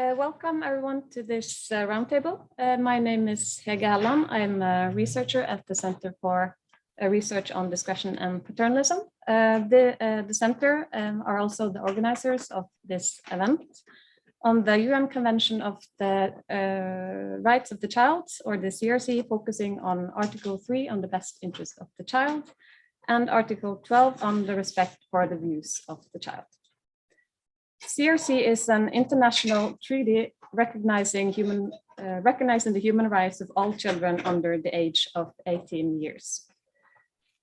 Welcome everyone to this roundtable. My name is Hege Halland. I'm a researcher at the Center for Research on Discretion and Paternalism. The center are also the organizers of this event on the UN Convention of the Rights of the Child, or the CRC, focusing on Article 3 on the best interest of the child and Article 12 on the respect for the views of the child. CRC is an international treaty recognizing the human rights of all children under the age of 18 years.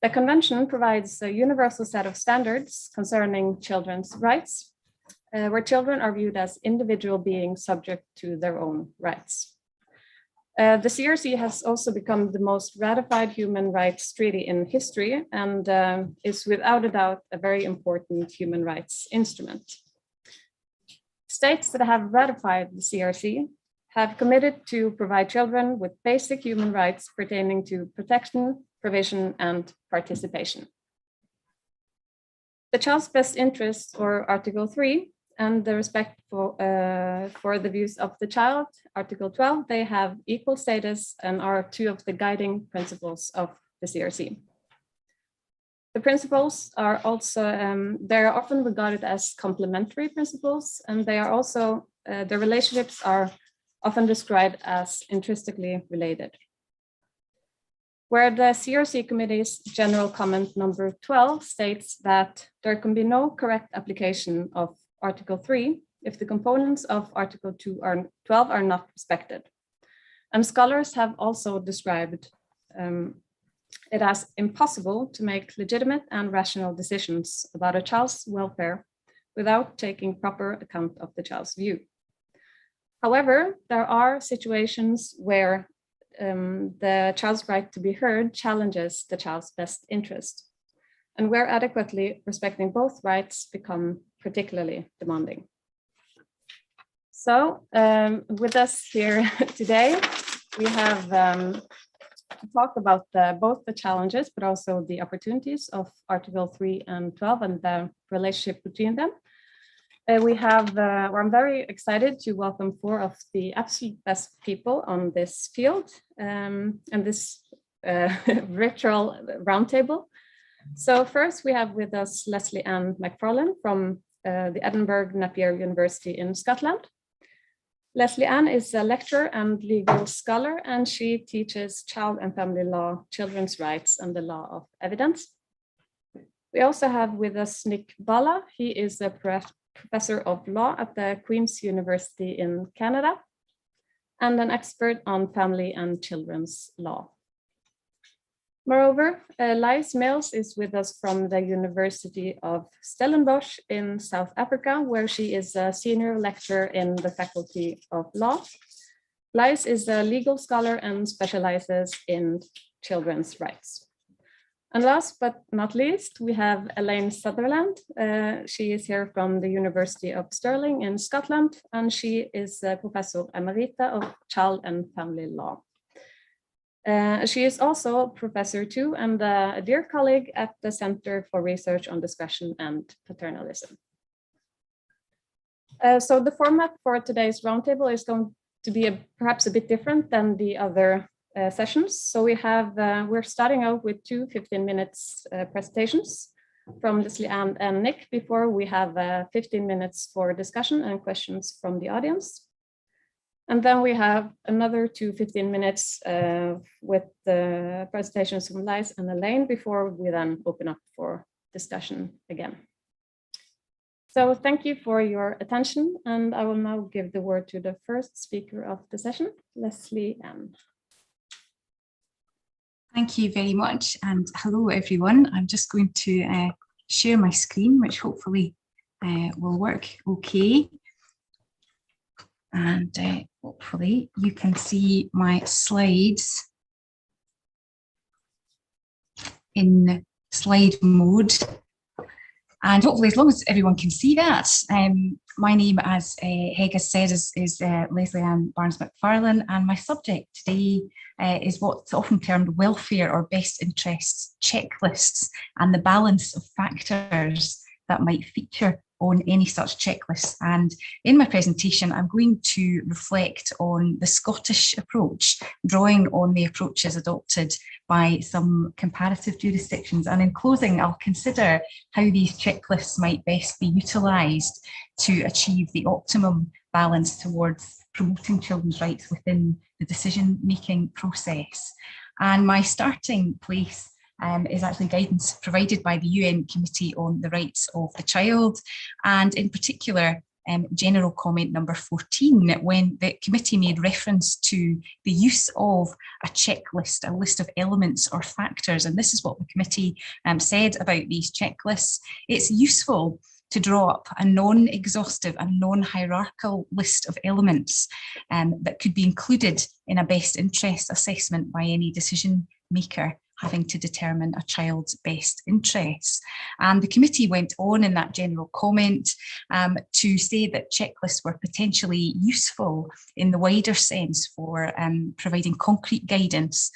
The convention provides a universal set of standards concerning children's rights, where children are viewed as individual beings subject to their own rights. The CRC has also become the most ratified human rights treaty in history and is without a doubt a very important human rights instrument. States that have ratified the CRC have committed to provide children with basic human rights pertaining to protection, provision, and participation. The child's best interests, or Article 3, and the respect for the views of the child, Article 12, they have equal status and are two of the guiding principles of the CRC. The principles are also, they're often regarded as complementary principles, and they are also, the relationships are often described as intrinsically related. Where the CRC Committee's general comment number 12 states that there can be no correct application of Article 3 if the components of Article 12 are not respected. And scholars have also described it as impossible to make legitimate and rational decisions about a child's welfare without taking proper account of the child's view. However, there are situations where the child's right to be heard challenges the child's best interest, and where adequately respecting both rights become particularly demanding. So with us here today, we have to talk about both the challenges, but also the opportunities of Article 3 and 12 and the relationship between them. I'm very excited to welcome four of the absolute best people on this field and this virtual roundtable. So first we have with us Leslie Ann McFarlane from the Edinburgh Napier University in Scotland. Leslie Ann is a lecturer and legal scholar, and she teaches child and family law, children's rights, and the law of evidence. We also have with us Nick Bala. He is a professor of law at the Queen's University in Canada and an expert on family and children's law. Moreover, Lise Mills is with us from the University of Stellenbosch in South Africa, where she is a senior lecturer in the Faculty of Law. Lise is a legal scholar and specializes in children's rights. And last but not least, we have Elaine Sutherland. She is here from the University of Stirling in Scotland, and she is a professor emerita of child and family law. She is also a professor too, and a dear colleague at the Center for Research on Discretion and Paternalism. So the format for today's roundtable is going to be perhaps a bit different than the other sessions. So we're starting out with two 15 minutes presentations from Leslie Ann and Nick before we have 15 minutes for discussion and questions from the audience. And then we have another 15 minutes with the presentations from Lise and Elaine before we then open up for discussion again. So thank you for your attention, and I will now give the word to the first speaker of the session, Leslie Ann. Thank you very much, and hello everyone. I'm just going to share my screen, which hopefully will work okay. And hopefully you can see my slides in slide mode. And hopefully, as long as everyone can see that, my name, as Hege said, is Leslie Ann Barnes-McFarlane, and my subject today is what's often termed welfare or best interests checklists and the balance of factors that might feature on any such checklists. And in my presentation, I'm going to reflect on the Scottish approach, drawing on the approaches adopted by some comparative jurisdictions. And in closing, I'll consider how these checklists might best be utilised to achieve the optimum balance towards promoting children's rights within the decision-making process. And my starting place is actually guidance provided by the UN Committee on the Rights of the Child, and in particular, general comment number 14, when the committee made reference to the use of a checklist, a list of elements or factors. And this is what the committee said about these checklists. It's useful to draw up a non-exhaustive and non-hierarchical list of elements that could be included in a best interest assessment by any decision maker having to determine a child's best interests. And the committee went on in that general comment to say that checklists were potentially useful in the wider sense for providing concrete guidance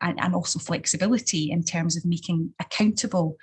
and also flexibility in terms of making accountable,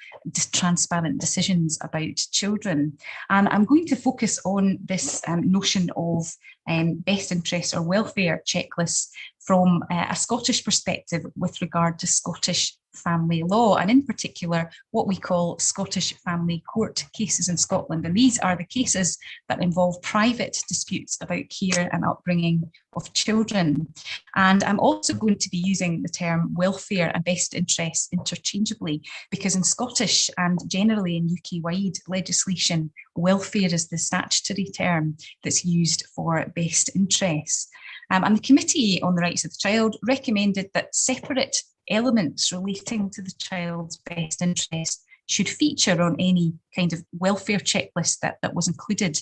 transparent decisions about children. And I'm going to focus on this notion of best interest or welfare checklists from a Scottish perspective with regard to Scottish family law, and in particular what we call Scottish family court cases in Scotland. And these are the cases that involve private disputes about care and upbringing of children. And I'm also going to be using the term welfare and best interests interchangeably, because in Scottish and generally in UK-wide legislation, welfare is the statutory term that's used for best interests. And the Committee on the Rights of the Child recommended that separate elements relating to the child's best interest should feature on any kind of welfare checklist that was included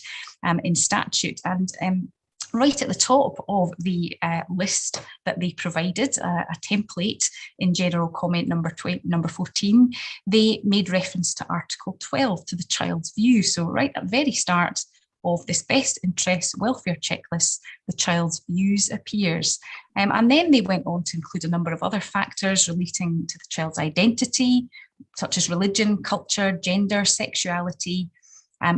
in statute. And right at the top of the list that they provided, a template in general comment number 14, they made reference to Article 12, to the child's view. So right at the very start of this best interest welfare checklist, the child's views appears. And then they went on to include a number of other factors relating to the child's identity, such as religion, culture, gender, sexuality,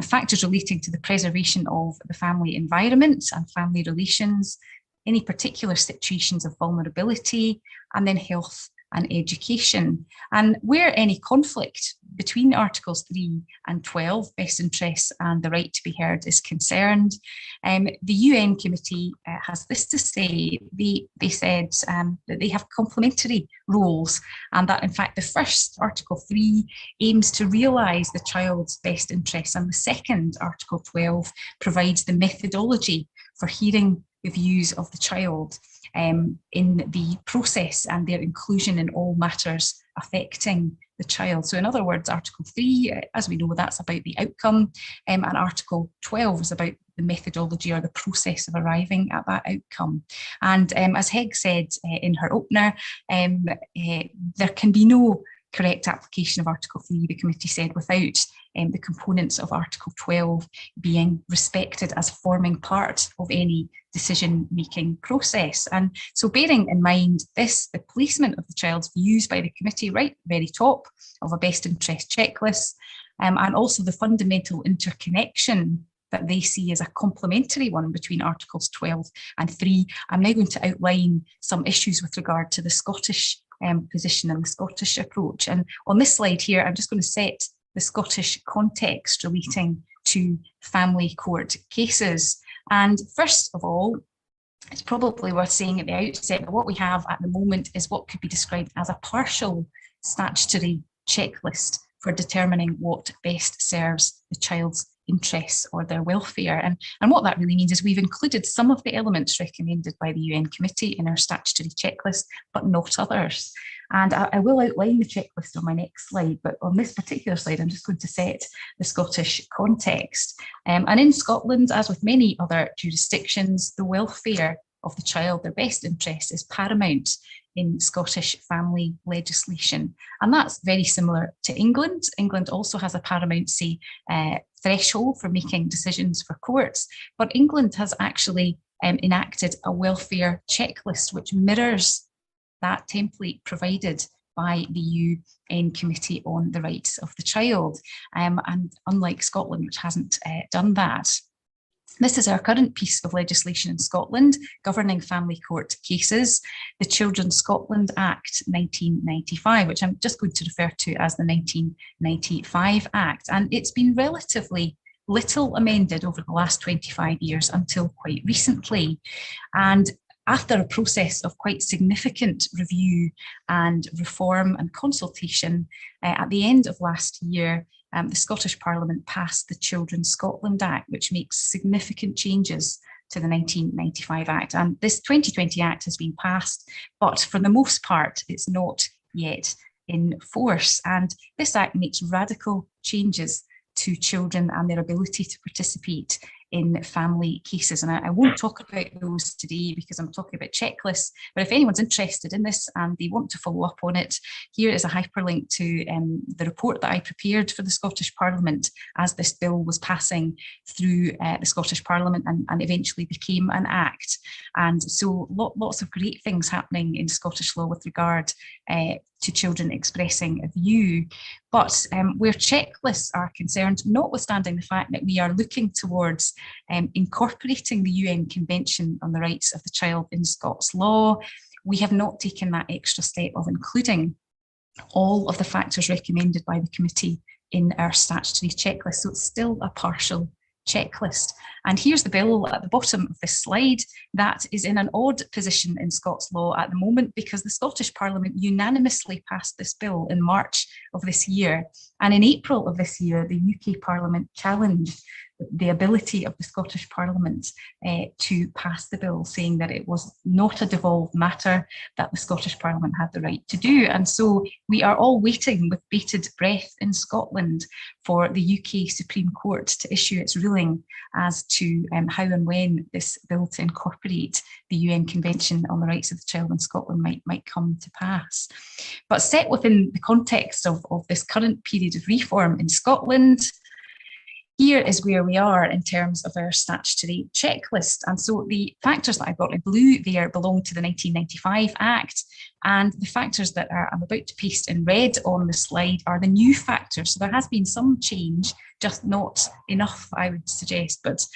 factors relating to the preservation of the family environment and family relations, any particular situations of vulnerability, and then health and education. And where any conflict between Articles 3 and 12, best interests and the right to be heard, is concerned, the UN Committee has this to say. They said that they have complementary roles, and that in fact the first, Article 3, aims to realise the child's best interests, and the second, Article 12, provides the methodology for hearing the views of the child in the process and their inclusion in all matters affecting the child. So in other words, Article 3, as we know, that's about the outcome, and Article 12 is about the methodology or the process of arriving at that outcome. And as Heg said in her opener, there can be no correct application of Article 3, the committee said, without the components of Article 12 being respected as forming part of any decision-making process. And so bearing in mind this, the placement of the child's views by the committee right at the very top of a best interest checklist, and also the fundamental interconnection that they see as a complementary one between Articles 12 and 3, I'm now going to outline some issues with regard to the Scottish position and the Scottish approach. And on this slide here, I'm just going to set the Scottish context relating to family court cases. And first of all, it's probably worth saying at the outset that what we have at the moment is what could be described as a partial statutory checklist for determining what best serves the child's interests or their welfare. And what that really means is we've included some of the elements recommended by the UN Committee in our statutory checklist, but not others. And I will outline the checklist on my next slide, but on this particular slide, I'm just going to set the Scottish context. And in Scotland, as with many other jurisdictions, the welfare of the child, their best interest, is paramount in Scottish family legislation. And that's very similar to England. England also has a paramountcy threshold for making decisions for courts, but England has actually enacted a welfare checklist which mirrors that template provided by the UN Committee on the Rights of the Child. And unlike Scotland, which hasn't done that. This is our current piece of legislation in Scotland governing family court cases, the Children's Scotland Act 1995, which I'm just going to refer to as the 1995 Act. And it's been relatively little amended over the last 25 years until quite recently. And after a process of quite significant review and reform and consultation, at the end of last year, the Scottish Parliament passed the Children's Scotland Act, which makes significant changes to the 1995 Act. And this 2020 Act has been passed, but for the most part, it's not yet in force. And this Act makes radical changes to children and their ability to participate in family cases. And I won't talk about those today because I'm talking about checklists, but if anyone's interested in this and they want to follow up on it, here is a hyperlink to the report that I prepared for the Scottish Parliament as this bill was passing through the Scottish Parliament and eventually became an act. And so lots of great things happening in Scottish law with regard to children expressing a view. But where checklists are concerned, notwithstanding the fact that we are looking towards incorporating the UN Convention on the Rights of the Child in Scots law, we have not taken that extra step of including all of the factors recommended by the committee in our statutory checklist. So it's still a partial checklist. And here's the bill at the bottom of this slide that is in an odd position in Scots law at the moment because the Scottish Parliament unanimously passed this bill in March of this year. And in April of this year, the UK Parliament challenged the ability of the Scottish Parliament to pass the bill, saying that it was not a devolved matter that the Scottish Parliament had the right to do. And so we are all waiting with bated breath in Scotland for the UK Supreme Court to issue its ruling as to how and when this bill to incorporate the UN Convention on the Rights of the Child in Scotland might come to pass. But set within the context of this current period of reform in Scotland, here is where we are in terms of our statutory checklist. And so the factors that I've got in blue there belong to the 1995 Act. And the factors that I'm about to paste in red on the slide are the new factors. So there has been some change, just not enough, I would suggest. But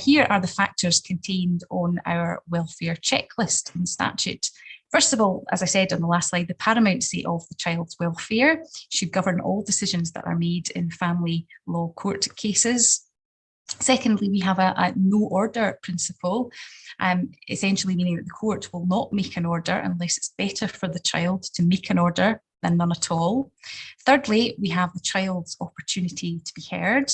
here are the factors contained on our welfare checklist in statute. First of all, as I said on the last slide, the paramountcy of the child's welfare should govern all decisions that are made in family law court cases. Secondly, we have a no order principle, essentially meaning that the court will not make an order unless it's better for the child to make an order than none at all. Thirdly, we have the child's opportunity to be heard.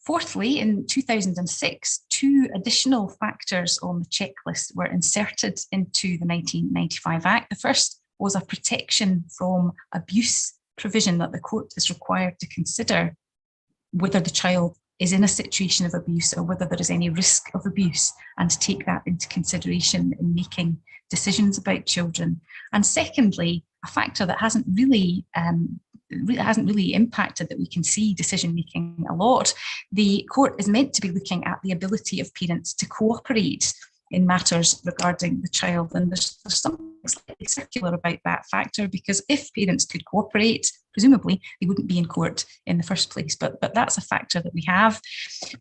Fourthly, in 2006, two additional factors on the checklist were inserted into the 1995 Act. The first was a protection from abuse provision that the court is required to consider whether the child is in a situation of abuse or whether there is any risk of abuse, and to take that into consideration in making decisions about children. And secondly, a factor that hasn't really impacted that we can see decision making a lot. The court is meant to be looking at the ability of parents to cooperate in matters regarding the child, and there's something slightly circular about that factor, because if parents could cooperate, presumably they wouldn't be in court in the first place, but that's a factor that we have.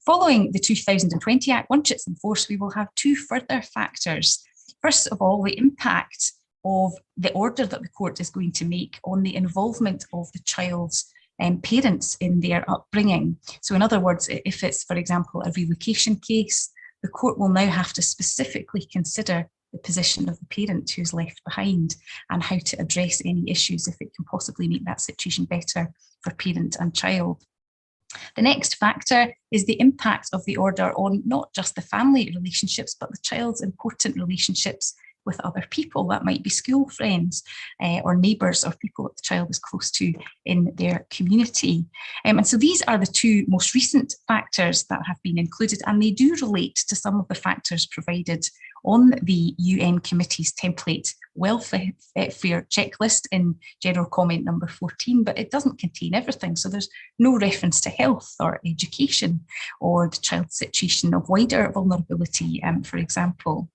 Following the 2020 Act, once it's in force, we will have two further factors. First of all, the impact of the order that the court is going to make on the involvement of the child's parents in their upbringing. So in other words, if it's, for example, a relocation case, the court will now have to specifically consider the position of the parent who's left behind and how to address any issues if it can possibly make that situation better for parent and child. The next factor is the impact of the order on not just the family relationships, but the child's important relationships with other people. That might be school friends or neighbours or people that the child is close to in their community. And so these are the two most recent factors that have been included, and they do relate to some of the factors provided on the UN Committee's template welfare checklist in general comment number 14, but it doesn't contain everything. So there's no reference to health or education or the child's situation of wider vulnerability, for example.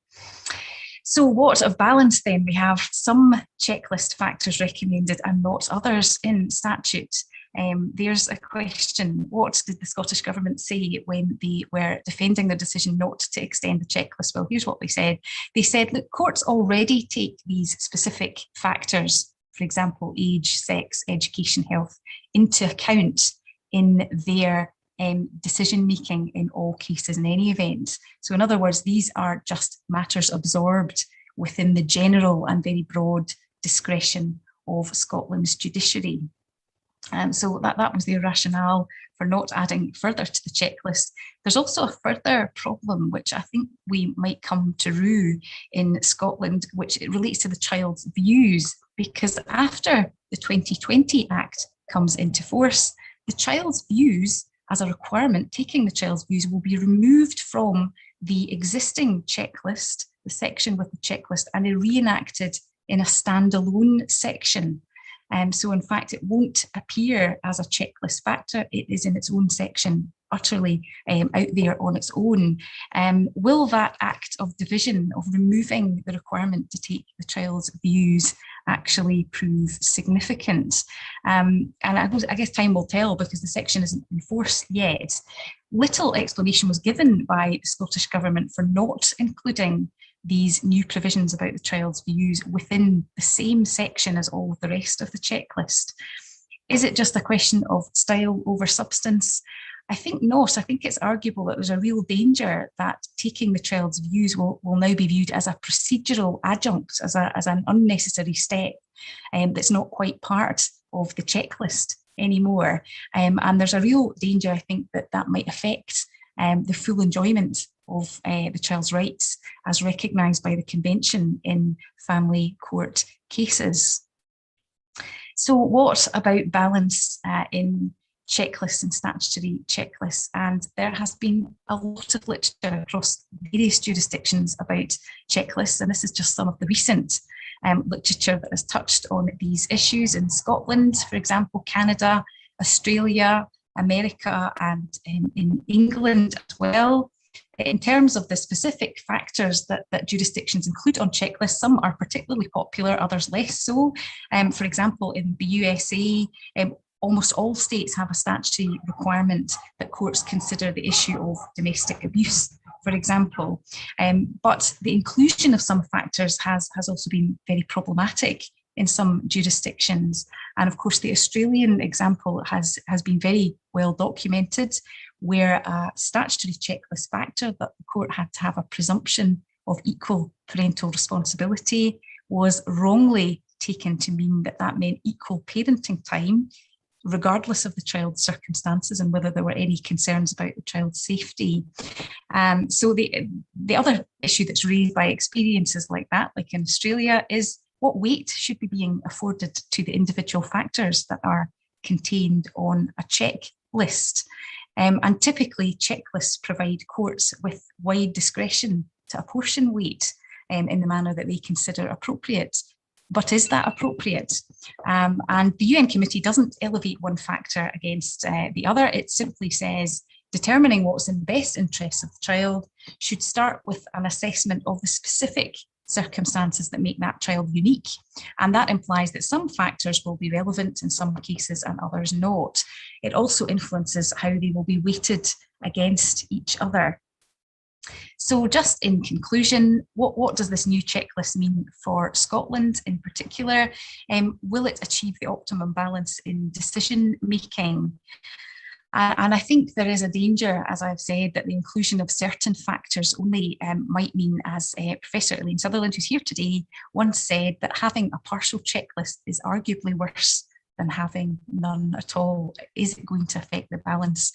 So what of balance then? We have some checklist factors recommended and not others in statute. There's a question, what did the Scottish Government say when they were defending their decision not to extend the checklist? Well, here's what they said. They said, look, courts already take these specific factors, for example, age, sex, education, health, into account in their decision-making in all cases in any event. So in other words, these are just matters absorbed within the general and very broad discretion of Scotland's judiciary. So that was their rationale for not adding further to the checklist. There's also a further problem, which I think we might come to rue in Scotland, which it relates to the child's views, because after the 2020 Act comes into force, the child's views as a requirement, taking the child's views, will be removed from the existing checklist, the section with the checklist, and reenacted in a standalone section. So in fact, it won't appear as a checklist factor. It is in its own section, utterly out there on its own. Will that act of division, of removing the requirement to take the child's views, actually prove significant? And I guess time will tell, because the section isn't in force yet. Little explanation was given by the Scottish Government for not including these new provisions about the child's views within the same section as all of the rest of the checklist. Is it just a question of style over substance? I think not. I think it's arguable that there's a real danger that taking the child's views will now be viewed as a procedural adjunct, as an unnecessary step that's not quite part of the checklist anymore. And there's a real danger, I think, that might affect the full enjoyment of the child's rights as recognised by the Convention in family court cases. So what about balance in checklists and statutory checklists? And there has been a lot of literature across various jurisdictions about checklists, and this is just some of the recent literature that has touched on these issues in Scotland, for example, Canada, Australia, America, and in England as well. In terms of the specific factors that jurisdictions include on checklists, some are particularly popular, others less so. For example, in the USA, almost all states have a statutory requirement that courts consider the issue of domestic abuse, for example. But the inclusion of some factors has also been very problematic in some jurisdictions. And of course, the Australian example has been very well documented, where a statutory checklist factor that the court had to have a presumption of equal parental responsibility was wrongly taken to mean that meant equal parenting time, regardless of the child's circumstances and whether there were any concerns about the child's safety. So the other issue that's raised by experiences like that, like in Australia, is what weight should be being afforded to the individual factors that are contained on a checklist. And typically, checklists provide courts with wide discretion to apportion weight in the manner that they consider appropriate. But is that appropriate? And the UN Committee doesn't elevate one factor against the other. It simply says determining what's in the best interests of the child should start with an assessment of the specific circumstances that make that child unique. And that implies that some factors will be relevant in some cases and others not. It also influences how they will be weighted against each other. So just in conclusion, what does this new checklist mean for Scotland in particular? Will it achieve the optimum balance in decision making? And I think there is a danger, as I've said, that the inclusion of certain factors only might mean, as Professor Elaine Sutherland, who's here today, once said, that having a partial checklist is arguably worse than having none at all. Is it going to affect the balance?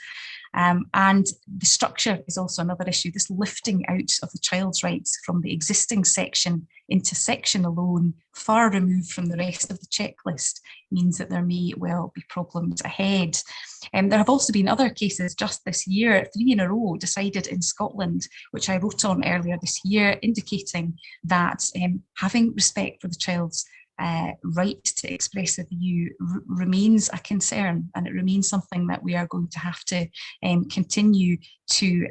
And the structure is also another issue. This lifting out of the child's rights from the existing section into section alone, far removed from the rest of the checklist, means that there may well be problems ahead. There have also been other cases just this year, 3 in a row, decided in Scotland, which I wrote on earlier this year, indicating that having respect for the child's right to express a view remains a concern, and it remains something that we are going to have to continue to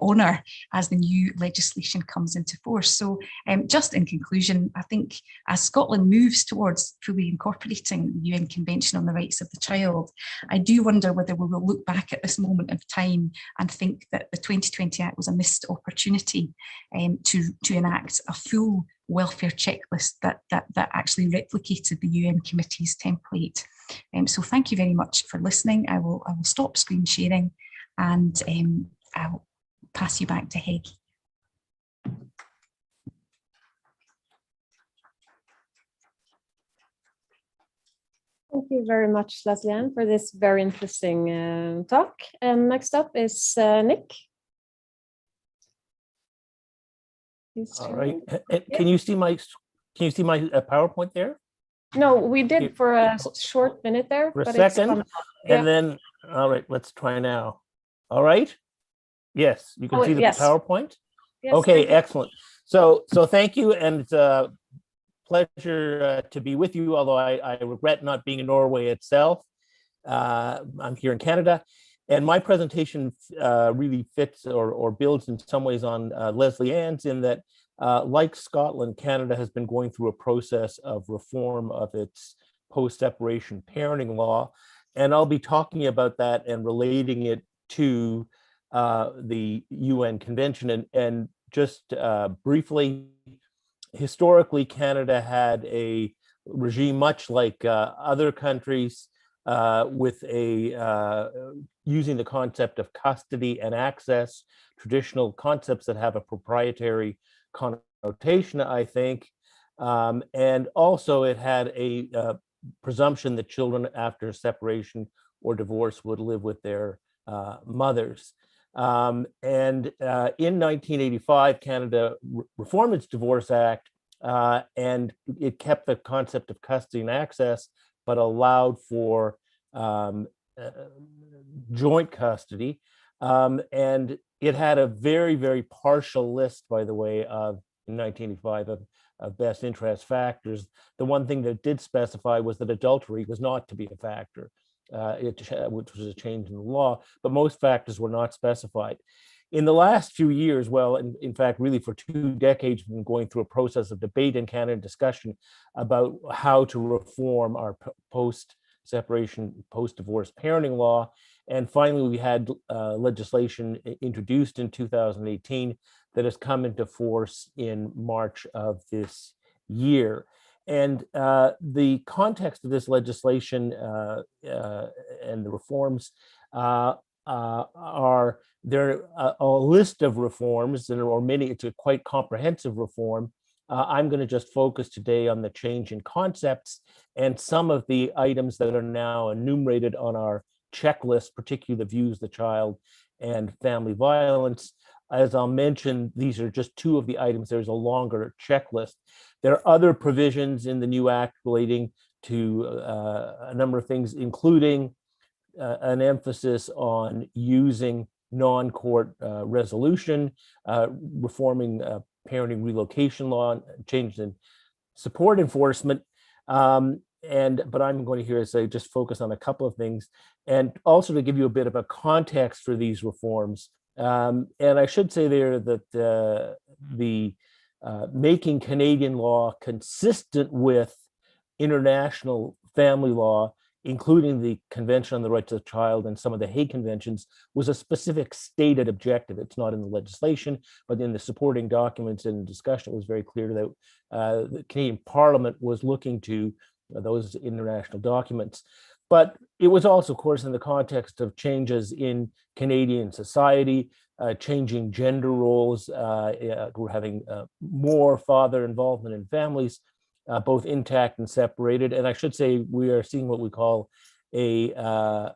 honour as the new legislation comes into force. So just in conclusion, I think as Scotland moves towards fully incorporating the UN Convention on the Rights of the Child, I do wonder whether we will look back at this moment of time and think that the 2020 Act was a missed opportunity to enact a full welfare checklist that actually replicated the UN committee's template. So thank you very much for listening. I will stop screen sharing, and I'll pass you back to Heg. Thank you very much, Leslie-Ann, for this very interesting talk. And next up is Nick. All right. Can you see my PowerPoint there? No, we did for a short minute there. For a but second, yeah. and then, all right, let's try now. All right. Yes, you can see the PowerPoint. Yes, okay, excellent. So thank you, and it's a pleasure to be with you, although I regret not being in Norway itself. I'm here in Canada. And my presentation really fits or builds in some ways on Leslie-Ann's, in that, like Scotland, Canada has been going through a process of reform of its post-separation parenting law. And I'll be talking about that and relating it to the UN Convention. And just briefly, historically, Canada had a regime much like other countries, with using the concept of custody and access, traditional concepts that have a proprietary connotation, I think. And also it had a presumption that children after separation or divorce would live with their mothers. And in 1985, Canada reformed its Divorce Act, and it kept the concept of custody and access, but allowed for joint custody. And it had a very, very partial list, by the way, in 1985 of best interest factors. The one thing that did specify was that adultery was not to be a factor, which was a change in the law, but most factors were not specified. In the last few years, well, in fact, really for 2 decades, we've been going through a process of debate in Canada, discussion about how to reform our post-separation, post-divorce parenting law. And finally, we had legislation introduced in 2018 that has come into force in March of this year. And the context of this legislation and the reforms are there a list of reforms, or many, it's a quite comprehensive reform. I'm going to just focus today on the change in concepts and some of the items that are now enumerated on our checklist, particularly the views of the child and family violence. As I'll mention, these are just 2 of the items. There's a longer checklist. There are other provisions in the new act relating to a number of things, including an emphasis on using non-court resolution, reforming parenting relocation law, changes in support enforcement. But I'm going to here say just focus on a couple of things, and also to give you a bit of a context for these reforms. And I should say there that the making Canadian law consistent with international family law, including the Convention on the Rights of the Child and some of the Hague Conventions, was a specific stated objective. It's not in the legislation, but in the supporting documents and discussion, it was very clear that the Canadian Parliament was looking to those international documents. But it was also, of course, in the context of changes in Canadian society, changing gender roles. We're having more father involvement in families, both intact and separated. And I should say we are seeing what we call there's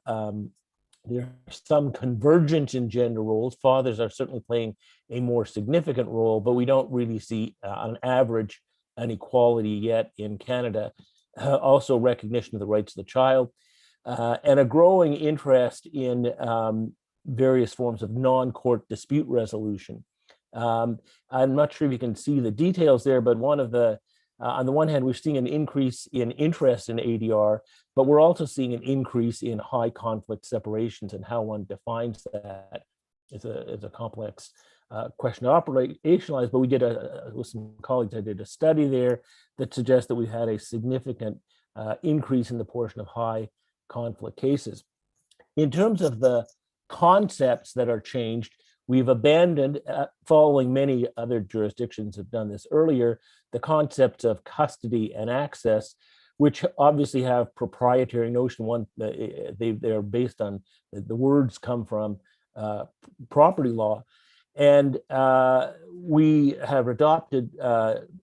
some convergence in gender roles. Fathers are certainly playing a more significant role, but we don't really see on average an equality yet in Canada. Also recognition of the rights of the child, and a growing interest in various forms of non-court dispute resolution. I'm not sure if you can see the details there, but one of the On the one hand, we're seeing an increase in interest in ADR, but we're also seeing an increase in high conflict separations, and how one defines that is a complex question to operationalize. But we did with some colleagues, I did a study there that suggests that we had a significant increase in the portion of high conflict cases. In terms of the concepts that are changed, we've abandoned, following many other jurisdictions have done this earlier, the concepts of custody and access, which obviously have proprietary notion. One, they're based on, the words come from property law. And we have adopted,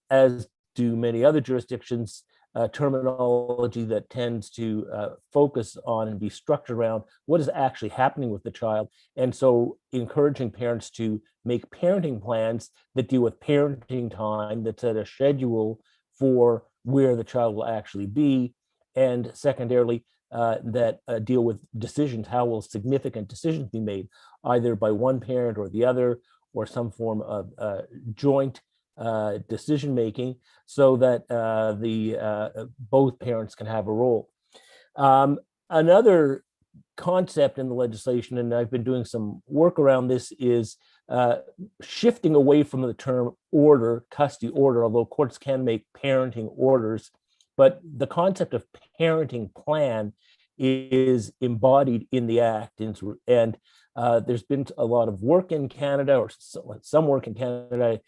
as do many other jurisdictions, terminology that tends to focus on and be structured around what is actually happening with the child. And so encouraging parents to make parenting plans that deal with parenting time, that set a schedule for where the child will actually be. And secondarily, that deal with decisions. How will significant decisions be made, either by one parent or the other, or some form of joint decision making, so that both parents can have a role. Another concept in the legislation, and I've been doing some work around this, is shifting away from the term order, custody order, although courts can make parenting orders, but the concept of parenting plan is embodied in the act. And there's been a lot of work in Canada, or some work in Canada.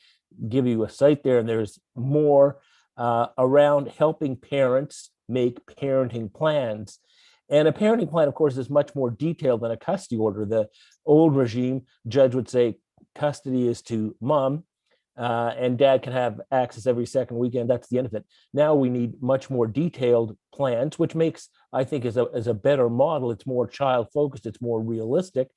Give you a site there, and there's more around helping parents make parenting plans. And a parenting plan, of course, is much more detailed than a custody order. The old regime, judge would say custody is to mom, and dad can have access every second weekend. That's the end of it. Now we need much more detailed plans, which makes, I think, is a better model. It's more child focused, it's more realistic,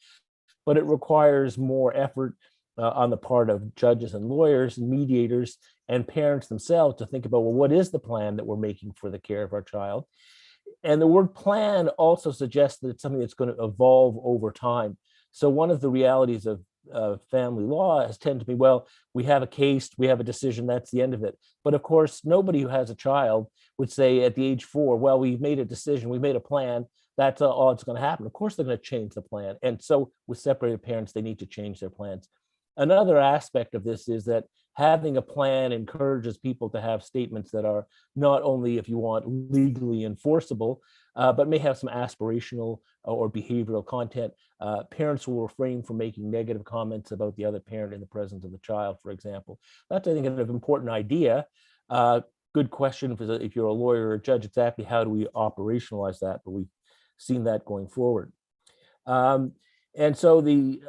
but it requires more effort on the part of judges and lawyers and mediators and parents themselves to think about, well, what is the plan that we're making for the care of our child? And the word plan also suggests that it's something that's going to evolve over time. So one of the realities of family law has tended to be, well, we have a case, we have a decision, that's the end of it. But of course, nobody who has a child would say at the age 4, well, we've made a decision, we made a plan, that's all that's going to happen. Of course, they're going to change the plan. And so with separated parents, they need to change their plans. Another aspect of this is that having a plan encourages people to have statements that are not only, if you want, legally enforceable, but may have some aspirational or behavioral content. Parents will refrain from making negative comments about the other parent in the presence of the child, for example. That's, I think, an important idea. Good question if you're a lawyer or a judge, exactly how do we operationalize that? But we've seen that going forward. And so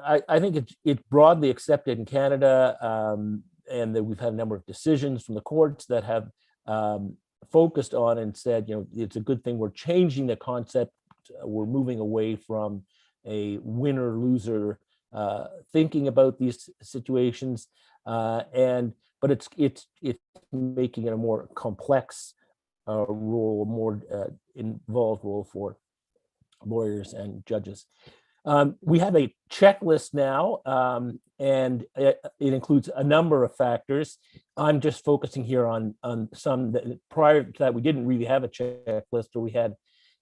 I think it's broadly accepted in Canada, and that we've had a number of decisions from the courts that have focused on and said, you know, it's a good thing we're changing the concept. We're moving away from a winner-loser thinking about these situations, but it's making it a more complex role, more involved role for lawyers and judges. We have a checklist now, and it includes a number of factors. I'm just focusing here on some that prior to that we didn't really have a checklist, or we had,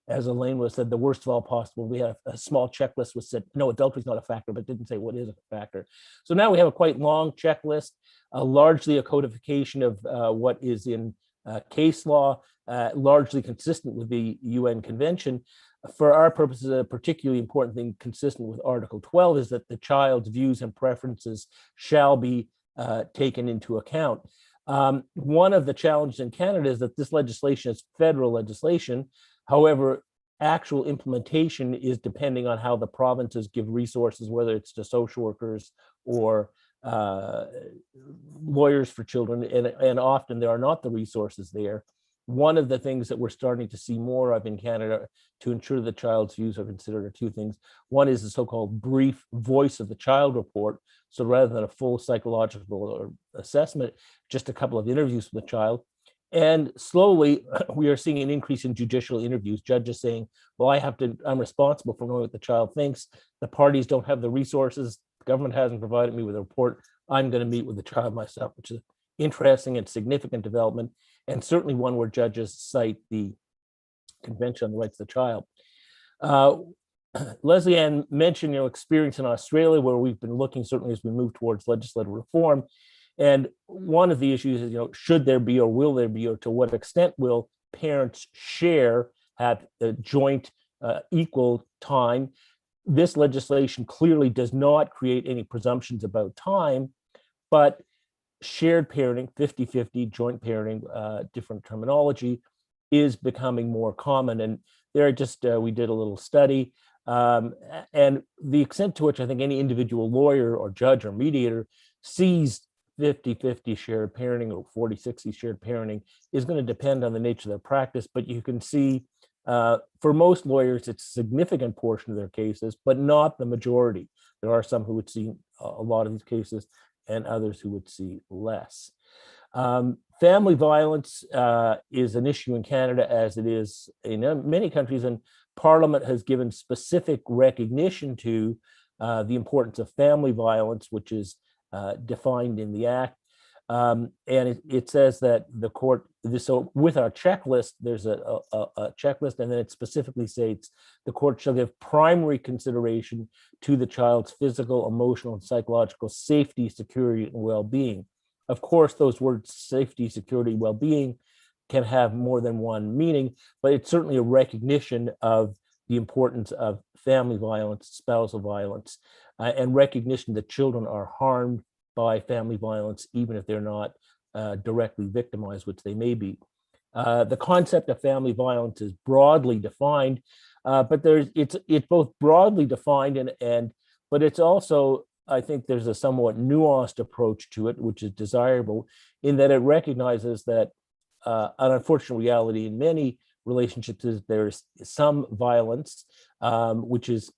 as Elaine was said, the worst of all possible. We had a small checklist which said, no, adultery is not a factor, but didn't say what is a factor. So now we have a quite long checklist, largely a codification of what is in case law, largely consistent with the UN Convention. For our purposes, a particularly important thing consistent with Article 12 is that the child's views and preferences shall be taken into account. One of the challenges in Canada is that this legislation is federal legislation. However, actual implementation is depending on how the provinces give resources, whether it's to social workers or lawyers for children, and often there are not the resources there. One of the things that we're starting to see more of in Canada to ensure the child's views are considered are two things. One is the so-called brief voice of the child report. So rather than a full psychological assessment, just a couple of interviews with the child. And slowly we are seeing an increase in judicial interviews, judges saying, well, I'm responsible for knowing what the child thinks. The parties don't have the resources. The government hasn't provided me with a report. I'm going to meet with the child myself, which is interesting and significant development, and certainly one where judges cite the Convention on the Rights of the Child. Leslie Ann mentioned experience in Australia, where we've been looking certainly as we move towards legislative reform. And one of the issues is, should there be or will there be, or to what extent will parents share, have a joint equal time? This legislation clearly does not create any presumptions about time, but shared parenting, 50-50, joint parenting, different terminology, is becoming more common. And there we did a little study, and the extent to which I think any individual lawyer or judge or mediator sees 50-50 shared parenting or 40-60 shared parenting is going to depend on the nature of their practice. But you can see for most lawyers, it's a significant portion of their cases, but not the majority. There are some who would see a lot of these cases and others who would see less. Family violence is an issue in Canada, as it is in many countries, and Parliament has given specific recognition to the importance of family violence, which is defined in the Act. And it says that the court, so with our checklist, there's a checklist, and then it specifically states the court shall give primary consideration to the child's physical, emotional, and psychological safety, security, and well-being. Of course, those words, safety, security, well-being, can have more than one meaning, but it's certainly a recognition of the importance of family violence, spousal violence, and recognition that children are harmed by family violence, even if they're not directly victimized, which they may be. The concept of family violence is broadly defined, but it's both broadly defined but it's also, I think there's a somewhat nuanced approach to it, which is desirable, in that it recognizes that an unfortunate reality in many relationships is there's some violence, which is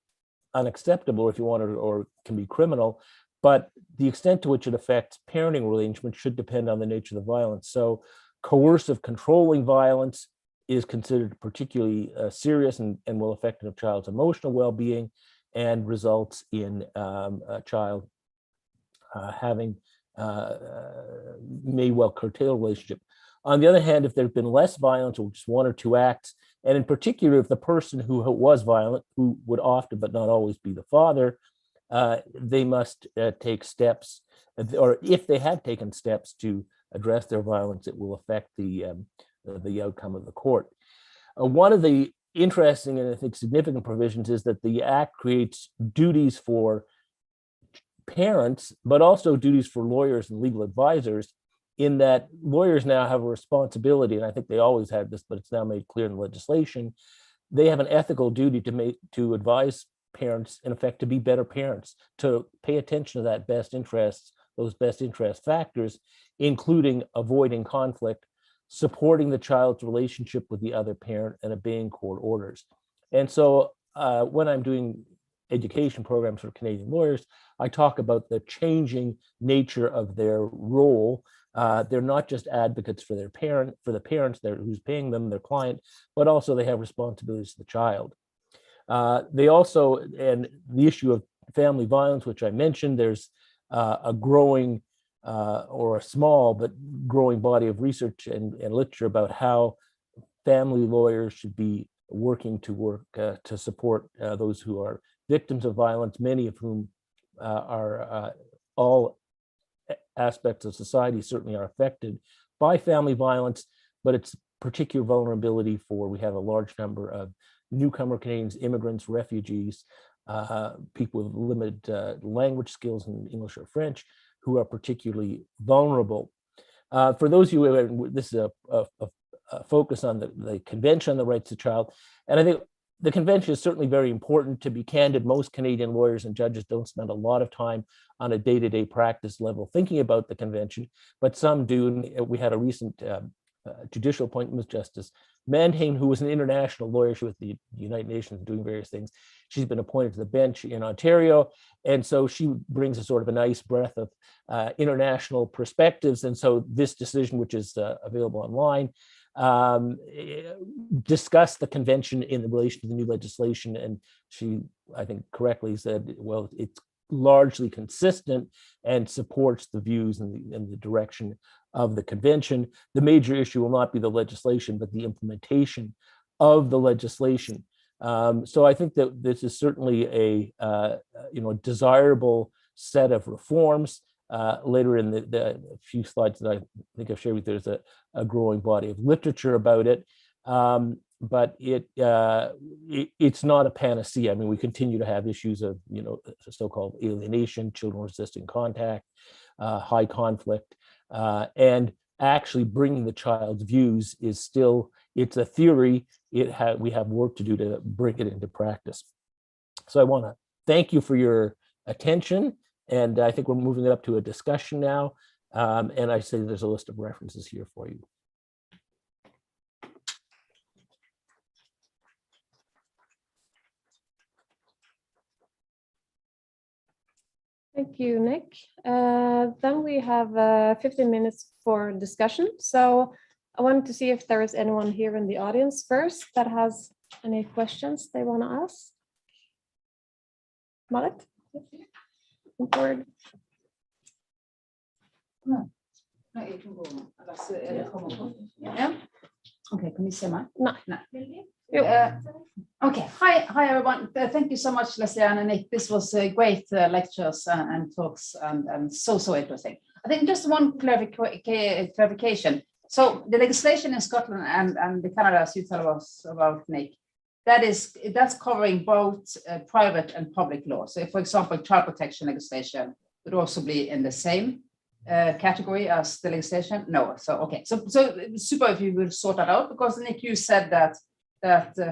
unacceptable if you want to, or can be criminal, but the extent to which it affects parenting arrangements should depend on the nature of the violence. So coercive, controlling violence is considered particularly serious and will affect a child's emotional well-being and results in a child having may well curtail relationship. On the other hand, if there's been less violence or just one or two acts, and in particular, if the person who was violent, who would often but not always be the father, they must take steps, or if they have taken steps to address their violence, it will affect the outcome of the court. One of the interesting and I think significant provisions is that the Act creates duties for parents, but also duties for lawyers and legal advisors, in that lawyers now have a responsibility, and I think they always had this, but it's now made clear in legislation. They have an ethical duty to advise parents, in effect, to be better parents, to pay attention to that best interests, those best interest factors, including avoiding conflict, supporting the child's relationship with the other parent, and obeying court orders. And so when I'm doing education programs for Canadian lawyers, I talk about the changing nature of their role. They're not just advocates for the parents who's paying them, their client, but also they have responsibilities to the child. They also, and the issue of family violence, which I mentioned, there's a growing or a small but growing body of research and literature about how family lawyers should be working to support those who are victims of violence, many of whom are all aspects of society certainly are affected by family violence, but it's particular vulnerability for, we have a large number of newcomer Canadians, immigrants, refugees, people with limited language skills in English or French, who are particularly vulnerable. For those of you who, this is a focus on the Convention on the Rights of the Child, and I think the convention is certainly very important. To be candid, most Canadian lawyers and judges don't spend a lot of time on a day-to-day practice level thinking about the convention, but some do. And we had a recent judicial appointment with Justice Mannheim, who was an international lawyer. She was with the United Nations doing various things. She's been appointed to the bench in Ontario. And so she brings a sort of a nice breath of international perspectives. And so this decision, which is available online, discussed the convention in relation to the new legislation. And she, I think, correctly said, well, it's largely consistent and supports the views and the direction of the convention. The major issue will not be the legislation, but the implementation of the legislation. So I think that this is certainly a desirable set of reforms. Later in the few slides that I think I've shared with you, there's a growing body of literature about it. But it's not a panacea. I mean, we continue to have issues of, so-called alienation, children resisting contact, high conflict, and actually bringing the child's views is still, it's a theory. We have work to do to bring it into practice. So I want to thank you for your attention, and I think we're moving it up to a discussion now. And I say there's a list of references here for you. Thank you, Nick. Then we have 15 minutes for discussion. So I wanted to see if there is anyone here in the audience first that has any questions they want to ask. Marit? Forward. No, you can go on. Yeah. Okay, can you see me? No. Okay. Hi, everyone. Thank you so much, Leslie and Nick. This was great lectures and talks, and so interesting. I think just one clarification. So the legislation in Scotland and the Canada, as you tell us about, Nick, that's covering both private and public law. So, if, for example, child protection legislation would also be in the same category as the legislation? No. So okay. So super if you would sort that out, because Nick, you said that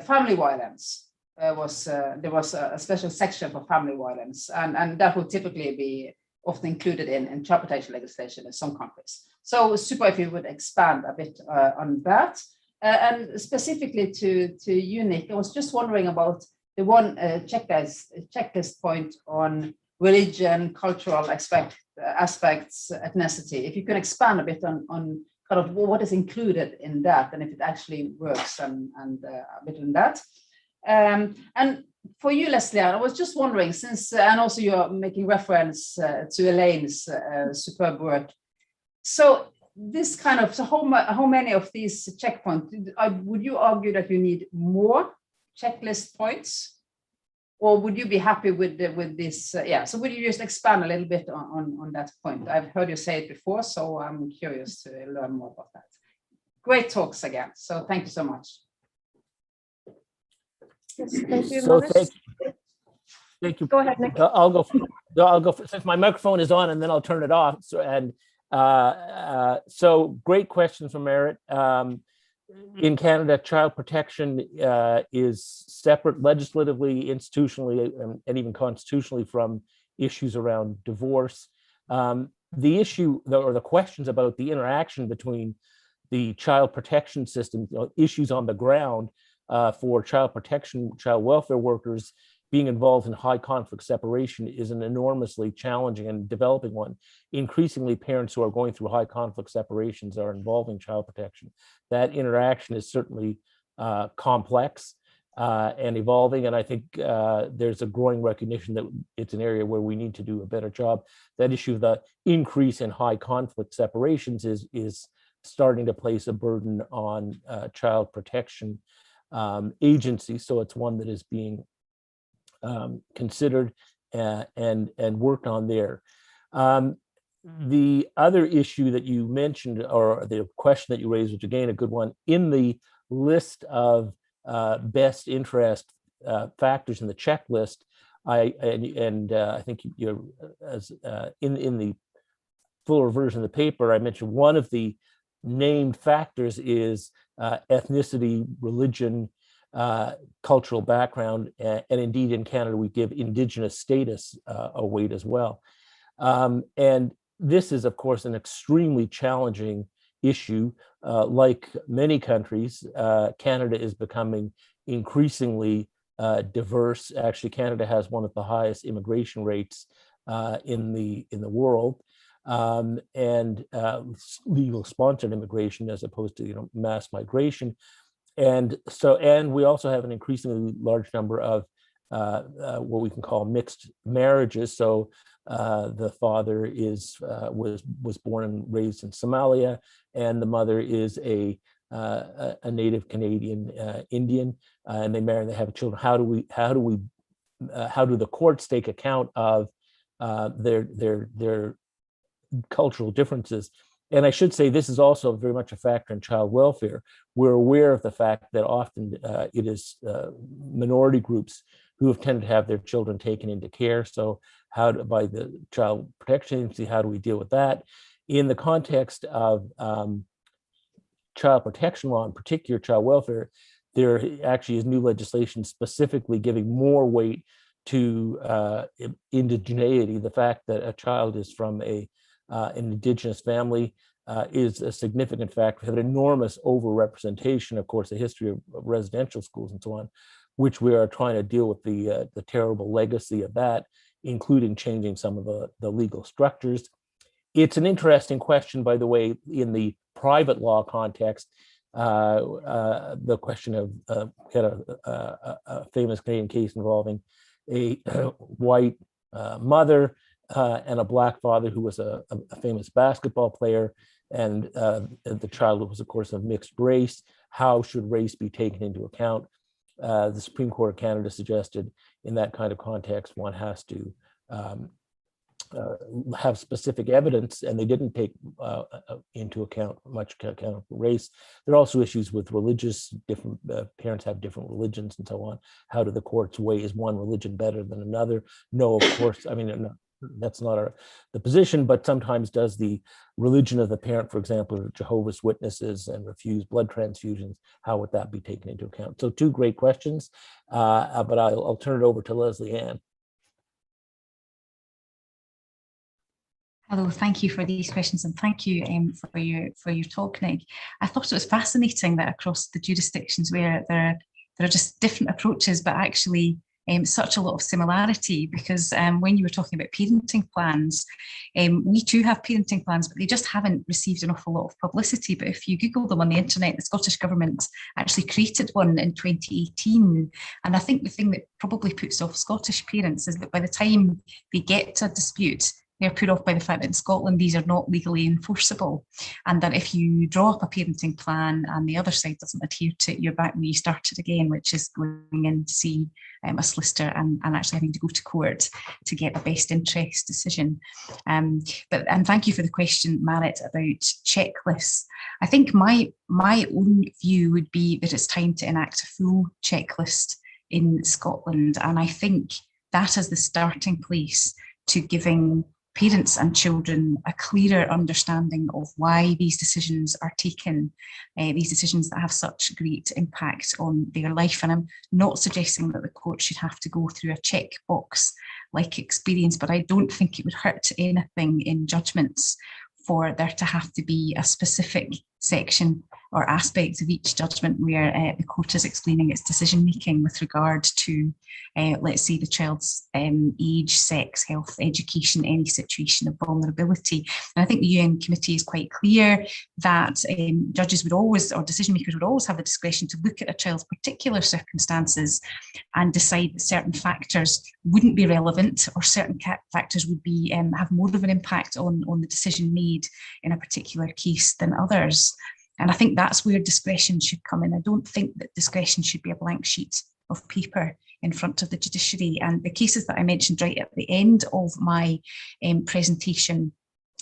family violence there was a special section for family violence, and that would typically be often included in child protection legislation in some countries. So super if you would expand a bit on that. And specifically to you, Nick, I was just wondering about the one checklist point on religion, cultural aspects, ethnicity. If you can expand a bit on kind of what is included in that, and if it actually works, and a bit on that. And for you, Leslie, I was just wondering, since, and also you're making reference to Elaine's superb work. So this kind of, so how many of these checkpoints, would you argue that you need more checklist points? Or would you be happy with this? So would you just expand a little bit on that point? I've heard you say it before, so I'm curious to learn more about that. Great talks again. So thank you so much. Yes, thank you. So thank you. Go ahead, Nick. I'll go since my microphone is on, and then I'll turn it off. So great question from Merit. In Canada, child protection is separate legislatively, institutionally, and even constitutionally from issues around divorce. The issue or the questions about the interaction between the child protection system, issues on the ground for child protection, child welfare workers being involved in high conflict separation is an enormously challenging and developing one. Increasingly, parents who are going through high conflict separations are involving child protection. That interaction is certainly complex and evolving, and I think there's a growing recognition that it's an area where we need to do a better job. That issue of the increase in high conflict separations is starting to place a burden on child protection agencies, so it's one that is being considered and worked on there. The other issue that you mentioned, or the question that you raised, which again a good one, in the list of best interest factors in the checklist, I think you're in the fuller version of the paper, I mentioned one of the named factors is ethnicity, religion, cultural background, and indeed in Canada we give Indigenous status a weight as well. And this is, of course, an extremely challenging issue. Like many countries, Canada is becoming increasingly diverse. Actually, Canada has one of the highest immigration rates in the world, and legal sponsored immigration as opposed to mass migration. And we also have an increasingly large number of what we can call mixed marriages. So the father was born and raised in Somalia, and the mother is a native Canadian Indian, and they marry and they have children. How do the courts take account of their cultural differences? And I should say this is also very much a factor in child welfare. We're aware of the fact that often it is minority groups who have tended to have their children taken into care. So by the Child Protection Agency, how do we deal with that? In the context of child protection law, in particular child welfare, there actually is new legislation specifically giving more weight to indigeneity. The fact that a child is from an indigenous family is a significant factor. We have an enormous overrepresentation, of course, the history of residential schools and so on, which we are trying to deal with the terrible legacy of that, including changing some of the legal structures. It's an interesting question, by the way, in the private law context. The question of had a famous Canadian case involving a white mother and a black father who was a famous basketball player, and the child was, of course, of mixed race. How should race be taken into account? The Supreme Court of Canada suggested in that kind of context, one has to have specific evidence, and they didn't take into account much of race. There are also issues with religious, different parents have different religions and so on. How do the courts weigh, is one religion better than another? No, of course, I mean, no, that's not the position, but sometimes does the religion of the parent, for example, Jehovah's Witnesses and refuse blood transfusions, how would that be taken into account? So two great questions, but I'll turn it over to Leslie Ann. Hello, thank you for these questions, and thank you for your talk, Nick. I thought it was fascinating that across the jurisdictions where there are just different approaches, but actually such a lot of similarity, because when you were talking about parenting plans, we too have parenting plans, but they just haven't received an awful lot of publicity. But if you Google them on the internet, the Scottish Government actually created one in 2018. And I think the thing that probably puts off Scottish parents is that by the time they get to a dispute, they're put off by the fact that in Scotland, these are not legally enforceable. And that if you draw up a parenting plan and the other side doesn't adhere to it, you're back where you started again, which is going in to see a solicitor and actually having to go to court to get a best interest decision. And thank you for the question, Marit, about checklists. I think my own view would be that it's time to enact a full checklist in Scotland. And I think that is the starting place to giving parents and children a clearer understanding of why these decisions are taken, these decisions that have such great impact on their life. And I'm not suggesting that the court should have to go through a checkbox like experience, but I don't think it would hurt anything in judgments for there to have to be a specific section or aspect of each judgment where the court is explaining its decision making with regard to, let's say, the child's age, sex, health, education, any situation of vulnerability. And I think the UN committee is quite clear that judges would always, or decision makers would always have the discretion to look at a child's particular circumstances and decide that certain factors wouldn't be relevant, or certain factors would be have more of an impact on the decision made in a particular case than others. And I think that's where discretion should come in. I don't think that discretion should be a blank sheet of paper in front of the judiciary. And the cases that I mentioned right at the end of my presentation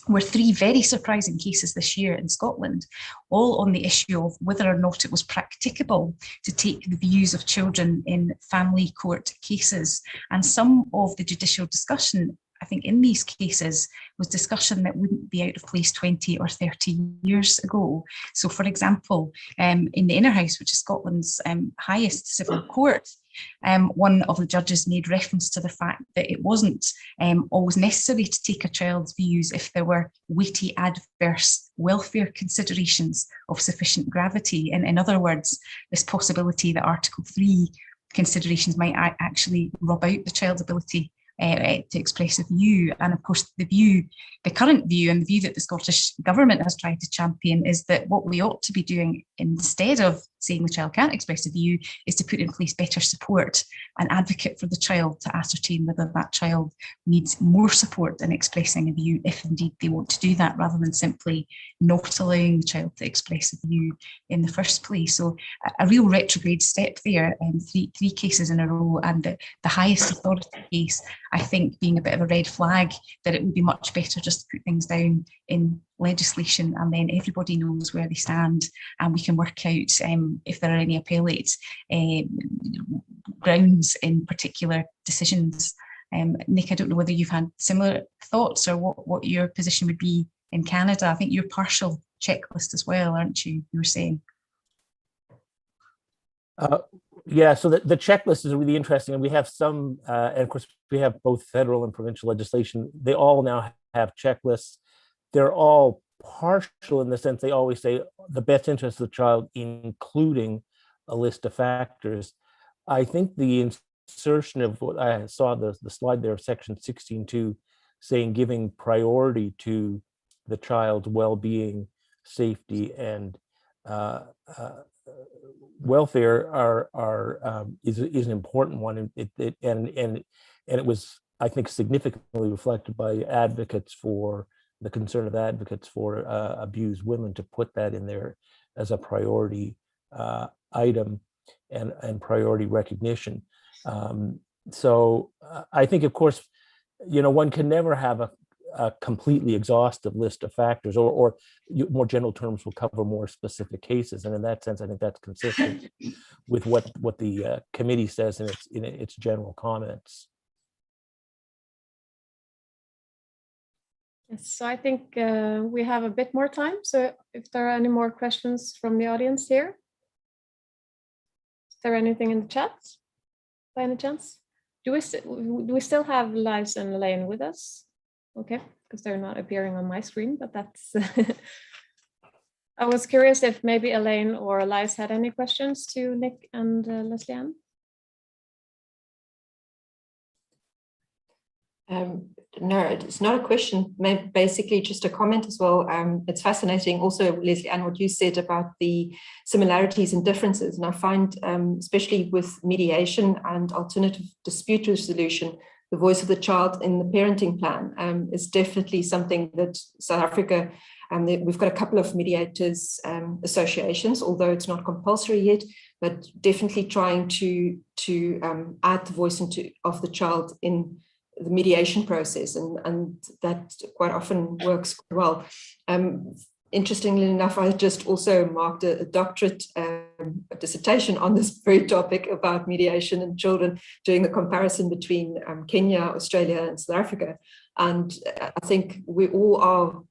were three very surprising cases this year in Scotland, all on the issue of whether or not it was practicable to take the views of children in family court cases. And some of the judicial discussion, I think, in these cases was discussion that wouldn't be out of place 20 or 30 years ago. So, for example, in the Inner House, which is Scotland's highest civil court, one of the judges made reference to the fact that it wasn't always necessary to take a child's views if there were weighty adverse welfare considerations of sufficient gravity. And in other words, this possibility that Article 3 considerations might actually rub out the child's ability to express a view. And of course, the current view and the view that the Scottish Government has tried to champion is that what we ought to be doing instead of saying the child can't express a view is to put in place better support and advocate for the child to ascertain whether that child needs more support in expressing a view, if indeed they want to do that, rather than simply not allowing the child to express a view in the first place. So a real retrograde step there, three cases in a row, and the highest authority case, I think, being a bit of a red flag that it would be much better just to put things down in legislation, and then everybody knows where they stand, and we can work out if there are any appellate grounds in particular decisions. Nick, I don't know whether you've had similar thoughts or what your position would be in Canada. I think you're partial checklist as well, aren't you? You were saying. Yeah, so the checklist is really interesting, and we have some, and of course we have both federal and provincial legislation. They all now have checklists. They're all partial in the sense they always say the best interest of the child, including a list of factors. I think the insertion of what I saw the slide there of section 16.2 saying giving priority to the child's well-being, safety, and welfare is an important one, and it was, I think, significantly reflected by advocates for the concern of advocates for abused women to put that in there as a priority item and priority recognition. So I think, of course, one can never have a completely exhaustive list of factors, or more general terms will cover more specific cases. And in that sense, I think that's consistent with what the committee says in its general comments. Yes, so I think we have a bit more time. So if there are any more questions from the audience here, is there anything in the chat by any chance? Do we still have Liz and Elaine with us? Okay, because they're not appearing on my screen, but that's. I was curious if maybe Elaine or Liz had any questions to Nick and Leslie-Ann. No, it's not a question, maybe basically just a comment as well. It's fascinating also, Leslie-Ann, what you said about the similarities and differences. And I find, especially with mediation and alternative dispute resolution, the voice of the child in the parenting plan is definitely something that South Africa, we've got a couple of mediators associations, although it's not compulsory yet, but definitely trying to add the voice of the child in the mediation process, and that quite often works well. Interestingly enough, I just also marked a doctorate dissertation on this very topic about mediation and children, doing a comparison between Kenya, Australia, and South Africa. And I think we all are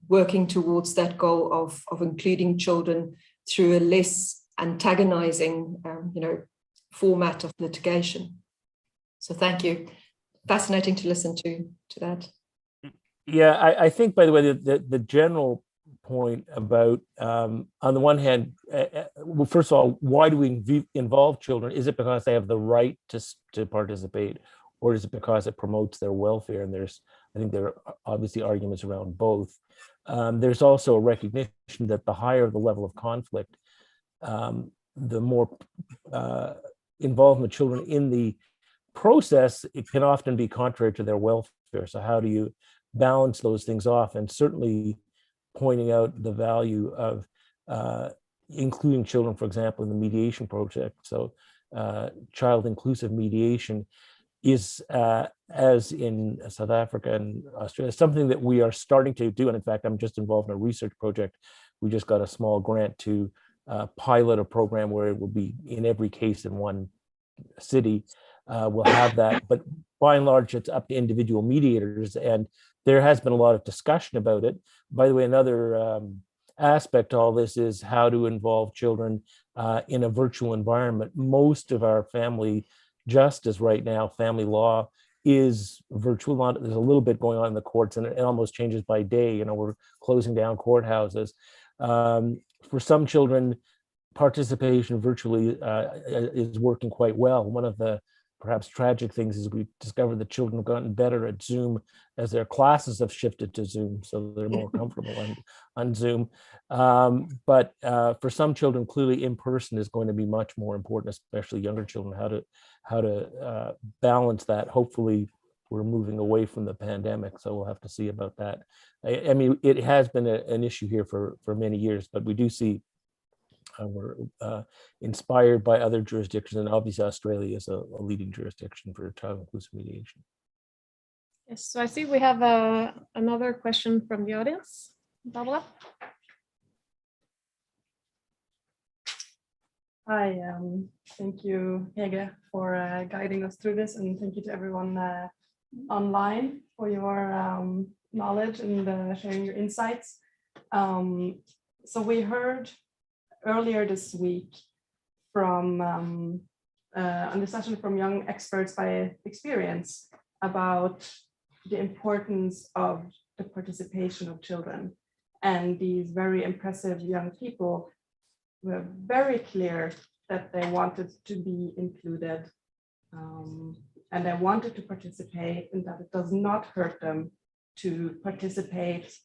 working towards that goal of including children through a less antagonizing, format of litigation. So thank you. Fascinating to listen to that. Yeah, I think, by the way, the general point about, on the one hand, well, first of all, why do we involve children? Is it because they have the right to participate, or is it because it promotes their welfare? And I think there are obviously arguments around both. There's also a recognition that the higher the level of conflict, the more involvement children in the process, it can often be contrary to their welfare. So how do you balance those things off? And certainly pointing out the value of including children, for example, in the mediation project. So child inclusive mediation is, as in South Africa and Australia, something that we are starting to do. And in fact, I'm just involved in a research project. We just got a small grant to pilot a program where it will be in every case in one city. We'll have that, but by and large, it's up to individual mediators, and there has been a lot of discussion about it. By the way, another aspect to all this is how to involve children in a virtual environment. Most of our family justice right now, family law, is virtual. There's a little bit going on in the courts, and it almost changes by day. We're closing down courthouses. For some children, participation virtually is working quite well. One of the perhaps tragic things is we discovered that children have gotten better at Zoom as their classes have shifted to Zoom, so they're more comfortable on Zoom. But for some children, clearly in person is going to be much more important, especially younger children, how to balance that. Hopefully we're moving away from the pandemic, so we'll have to see about that. I mean, it has been an issue here for many years, but we do see we're inspired by other jurisdictions, and obviously Australia is a leading jurisdiction for child inclusive mediation. Yes, so I see we have another question from the audience. Barbara? Hi, thank you, Hege, for guiding us through this, and thank you to everyone online for your knowledge and sharing your insights. So we heard earlier this week from a discussion from young experts by experience about the importance of the participation of children, and these very impressive young people were very clear that they wanted to be included and they wanted to participate, and that it does not hurt them to participate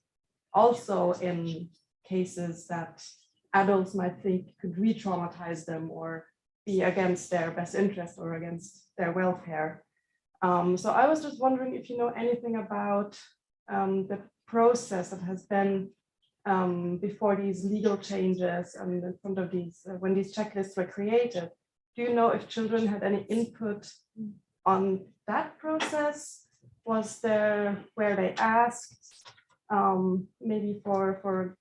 also in cases that adults might think could re-traumatize them or be against their best interest or against their welfare. So I was just wondering if you know anything about the process that has been before these legal changes and in front of these, when these checklists were created. Do you know if children had any input on that process? Was there where they asked maybe for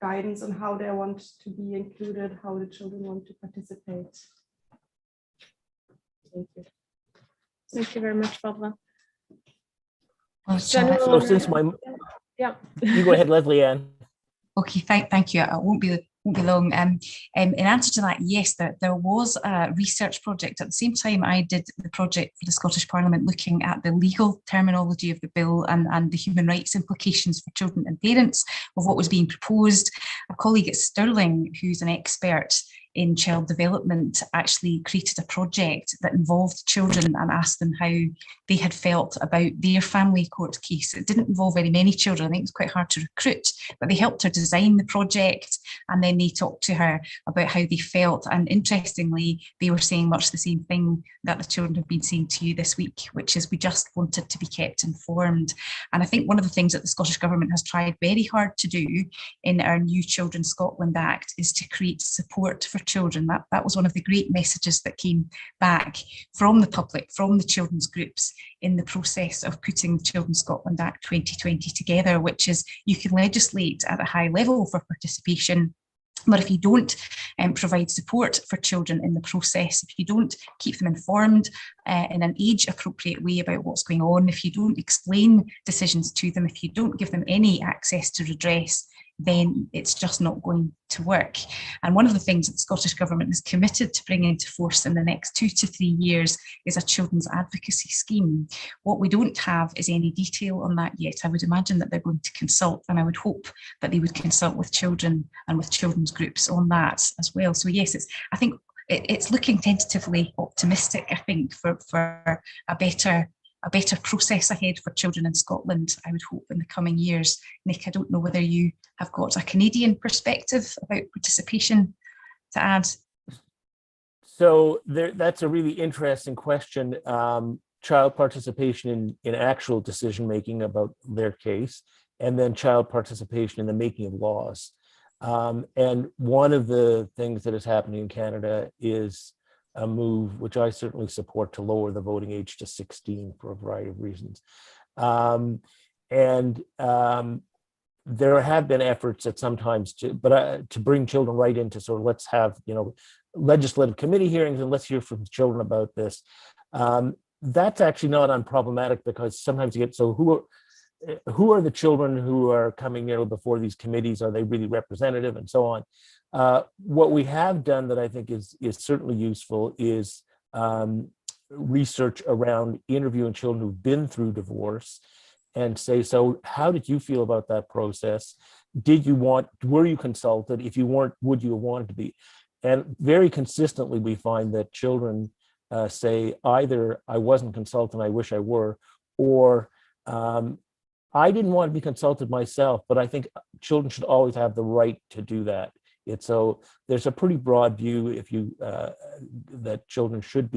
guidance on how they want to be included, how the children want to participate? Thank you. Thank you very much, Barbara. So since yeah, you go ahead, Leslie Ann. Okay, thank you. I won't be long. In answer to that, yes, there was a research project. At the same time, I did the project for the Scottish Parliament looking at the legal terminology of the bill and the human rights implications for children and parents of what was being proposed. A colleague at Stirling, who's an expert in child development, actually created a project that involved children and asked them how they had felt about their family court case. It didn't involve very many children. I think it was quite hard to recruit, but they helped her design the project, and then they talked to her about how they felt. And interestingly, they were saying much the same thing that the children have been saying to you this week, which is we just wanted to be kept informed. And I think one of the things that the Scottish Government has tried very hard to do in our new Children Scotland Act is to create support for children. That was one of the great messages that came back from the public, from the children's groups in the process of putting the Children Scotland Act 2020 together, which is you can legislate at a high level for participation, but if you don't provide support for children in the process, if you don't keep them informed in an age-appropriate way about what's going on, if you don't explain decisions to them, if you don't give them any access to redress, then it's just not going to work. And one of the things that the Scottish Government is committed to bring into force in the next 2 to 3 years is a children's advocacy scheme. What we don't have is any detail on that yet. I would imagine that they're going to consult, and I would hope that they would consult with children and with children's groups on that as well. So yes, I think it's looking tentatively optimistic, I think, for a better process ahead for children in Scotland, I would hope, in the coming years. Nick, I don't know whether you have got a Canadian perspective about participation to add. So that's a really interesting question. Child participation in actual decision-making about their case, and then child participation in the making of laws. And one of the things that is happening in Canada is a move, which I certainly support, to lower the voting age to 16 for a variety of reasons. There have been efforts at sometimes to bring children right into sort of, let's have, legislative committee hearings and let's hear from children about this. That's actually not unproblematic, because sometimes you get, so who are the children who are coming before these committees? Are they really representative, and so on? What we have done that I think is certainly useful is research around interviewing children who've been through divorce and say, so how did you feel about that process? Were you consulted? If you weren't, would you have wanted to be? And very consistently, we find that children say either I wasn't consulted, I wish I were, or I didn't want to be consulted myself, but I think children should always have the right to do that. So there's a pretty broad view if you that children should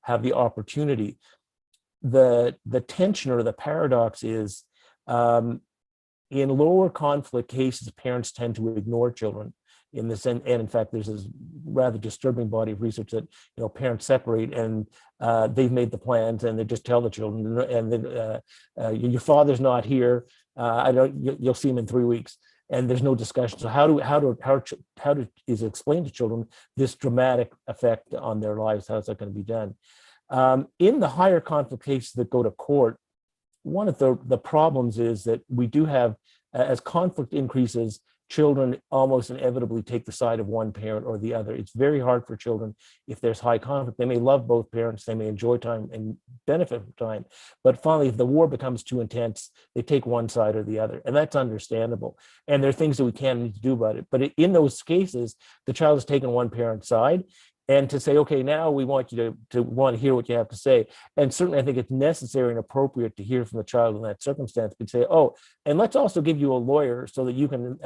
have the opportunity. The tension or the paradox is in lower conflict cases, parents tend to ignore children in this, and in fact, there's this rather disturbing body of research that parents separate and they've made the plans and they just tell the children, and then your father's not here. You'll see him in 3 weeks, and there's no discussion. So how is it explained to children this dramatic effect on their lives? How's that going to be done? In the higher conflict cases that go to court, one of the problems is that we do have, as conflict increases, children almost inevitably take the side of one parent or the other. It's very hard for children if there's high conflict. They may love both parents, they may enjoy time and benefit from time, but finally, if the war becomes too intense, they take one side or the other, and that's understandable. And there are things that we can need to do about it. But in those cases, the child has taken one parent's side, and to say, okay, now we want you to want to hear what you have to say. And certainly I think it's necessary and appropriate to hear from the child in that circumstance. But say, oh, and let's also give you a lawyer so that you can,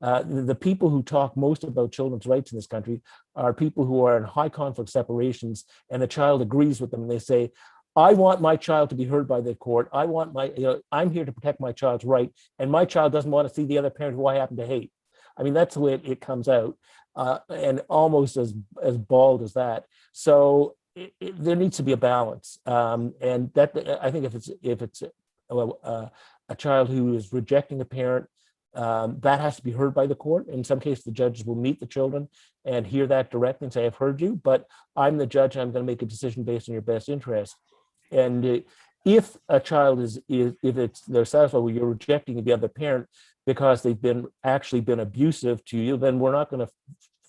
the people who talk most about children's rights in this country are people who are in high conflict separations, and the child agrees with them. And they say, I want my child to be heard by the court. I want I'm here to protect my child's right. And my child doesn't want to see the other parent who I happen to hate. I mean, that's the way it comes out. And almost as bald as that. So there needs to be a balance, and that I think if it's a child who is rejecting a parent, that has to be heard by the court. In some cases, the judges will meet the children and hear that directly and say, "I've heard you, but I'm the judge. I'm going to make a decision based on your best interest." And if a child they're satisfied with you're rejecting the other parent because they've been abusive to you, then we're not going to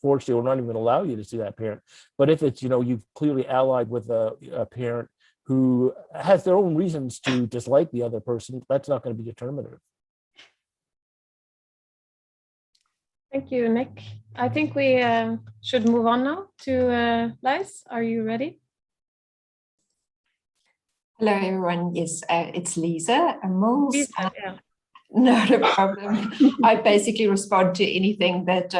force you, we're not even going to allow you to see that parent. But if it's, you've clearly allied with a parent who has their own reasons to dislike the other person, that's not going to be determinative. Thank you, Nick. I think we should move on now to Liz. Are you ready? Hello, everyone. Yes, it's Lisa Mills. Lisa, yeah. Not a problem. I basically respond to anything that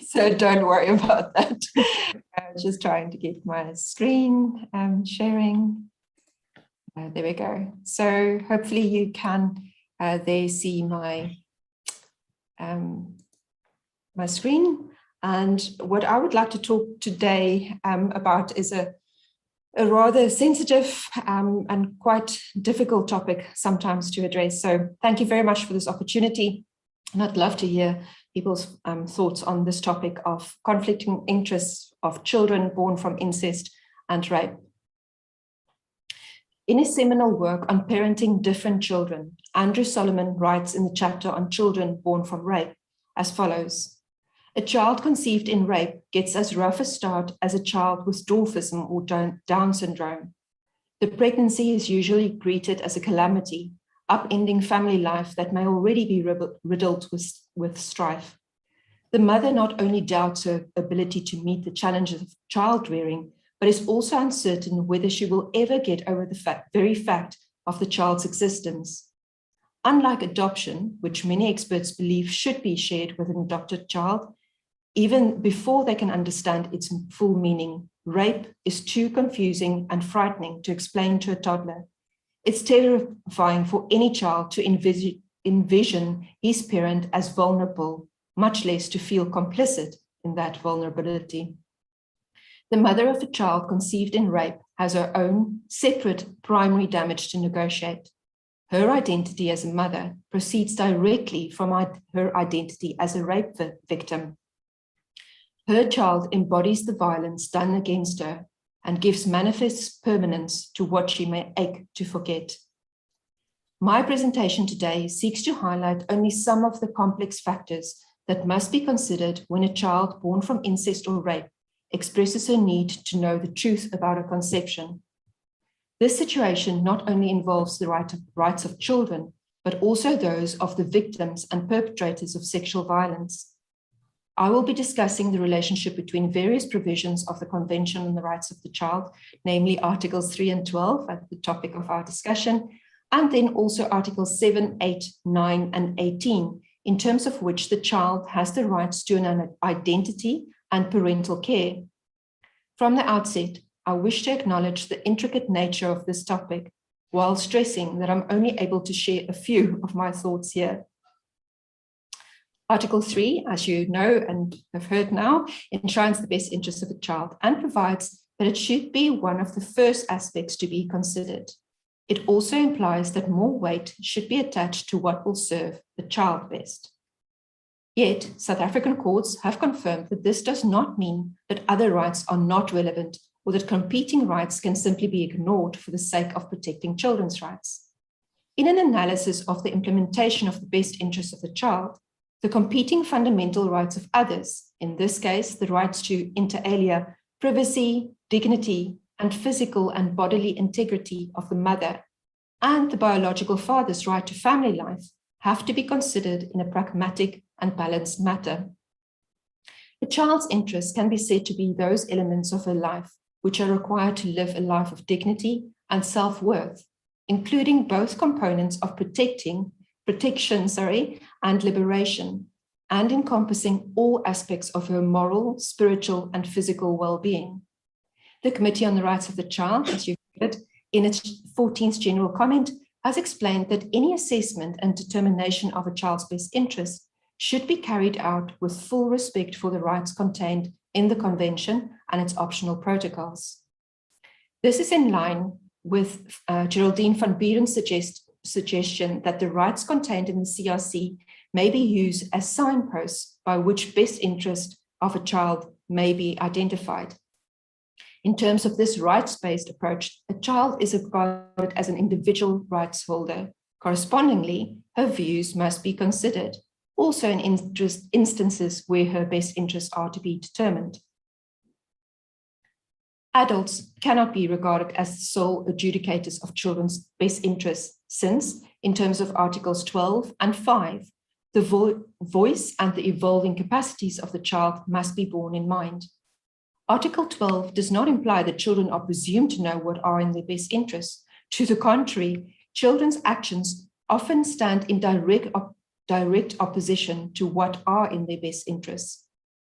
so don't worry about that. I'm just trying to get my screen sharing. There we go. So hopefully you can there see my my screen. And what I would like to talk today about is a rather sensitive and quite difficult topic sometimes to address. So thank you very much for this opportunity. And I'd love to hear people's thoughts on this topic of conflicting interests of children born from incest and rape. In his seminal work on parenting different children, Andrew Solomon writes in the chapter on children born from rape as follows. A child conceived in rape gets as rough a start as a child with dwarfism or Down syndrome. The pregnancy is usually greeted as a calamity, upending family life that may already be riddled with strife. The mother not only doubts her ability to meet the challenges of child-rearing, but is also uncertain whether she will ever get over the very fact of the child's existence. Unlike adoption, which many experts believe should be shared with an adopted child, even before they can understand its full meaning, rape is too confusing and frightening to explain to a toddler. It's terrifying for any child to envision his parent as vulnerable, much less to feel complicit in that vulnerability. The mother of a child conceived in rape has her own separate primary damage to negotiate. Her identity as a mother proceeds directly from her identity as a rape victim. Her child embodies the violence done against her and gives manifest permanence to what she may ache to forget. My presentation today seeks to highlight only some of the complex factors that must be considered when a child born from incest or rape expresses her need to know the truth about her conception. This situation not only involves the rights of children, but also those of the victims and perpetrators of sexual violence. I will be discussing the relationship between various provisions of the Convention on the Rights of the Child, namely Articles 3 and 12 at the topic of our discussion, and then also Articles 7, 8, 9, and 18, in terms of which the child has the rights to an identity and parental care. From the outset, I wish to acknowledge the intricate nature of this topic, while stressing that I'm only able to share a few of my thoughts here. Article 3, as you know and have heard now, enshrines the best interests of the child and provides that it should be one of the first aspects to be considered. It also implies that more weight should be attached to what will serve the child best. Yet, South African courts have confirmed that this does not mean that other rights are not relevant or that competing rights can simply be ignored for the sake of protecting children's rights. In an analysis of the implementation of the best interests of the child, the competing fundamental rights of others, in this case, the rights to inter alia, privacy, dignity, and physical and bodily integrity of the mother, and the biological father's right to family life, have to be considered in a pragmatic and balanced manner. A child's interests can be said to be those elements of her life which are required to live a life of dignity and self-worth, including both components of protection, and liberation, and encompassing all aspects of her moral, spiritual, and physical well-being. The Committee on the Rights of the Child, as you heard, in its 14th general comment, has explained that any assessment and determination of a child's best interest should be carried out with full respect for the rights contained in the Convention and its optional protocols. This is in line with Geraldine van Bieren's suggestion that the rights contained in the CRC may be used as signposts by which best interest of a child may be identified. In terms of this rights-based approach, a child is regarded as an individual rights holder. Correspondingly, her views must be considered, also in instances where her best interests are to be determined. Adults cannot be regarded as the sole adjudicators of children's best interests, since, in terms of Articles 12 and 5, the voice and the evolving capacities of the child must be borne in mind. Article 12 does not imply that children are presumed to know what are in their best interests. To the contrary, children's actions often stand in direct opposition to what are in their best interests.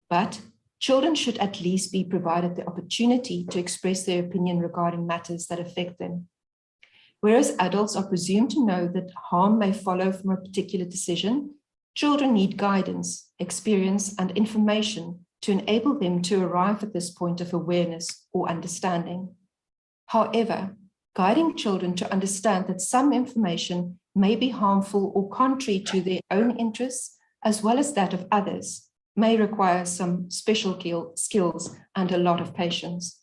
But children should at least be provided the opportunity to express their opinion regarding matters that affect them. Whereas adults are presumed to know that harm may follow from a particular decision, children need guidance, experience, and information to enable them to arrive at this point of awareness or understanding. However, guiding children to understand that some information may be harmful or contrary to their own interests, as well as that of others, may require some special skills and a lot of patience.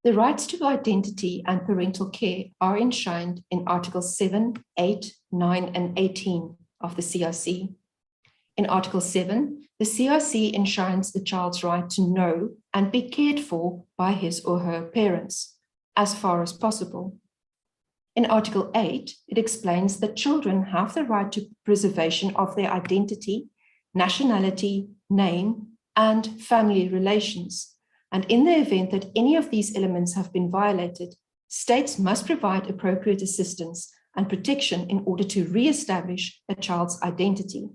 The rights to identity and parental care are enshrined in Articles 7, 8, 9, and 18 of the CRC. In Article 7, the CRC enshrines the child's right to know and be cared for by his or her parents, as far as possible. In Article 8, it explains that children have the right to preservation of their identity, nationality, name, and family relations. And in the event that any of these elements have been violated, states must provide appropriate assistance and protection in order to re-establish a child's identity.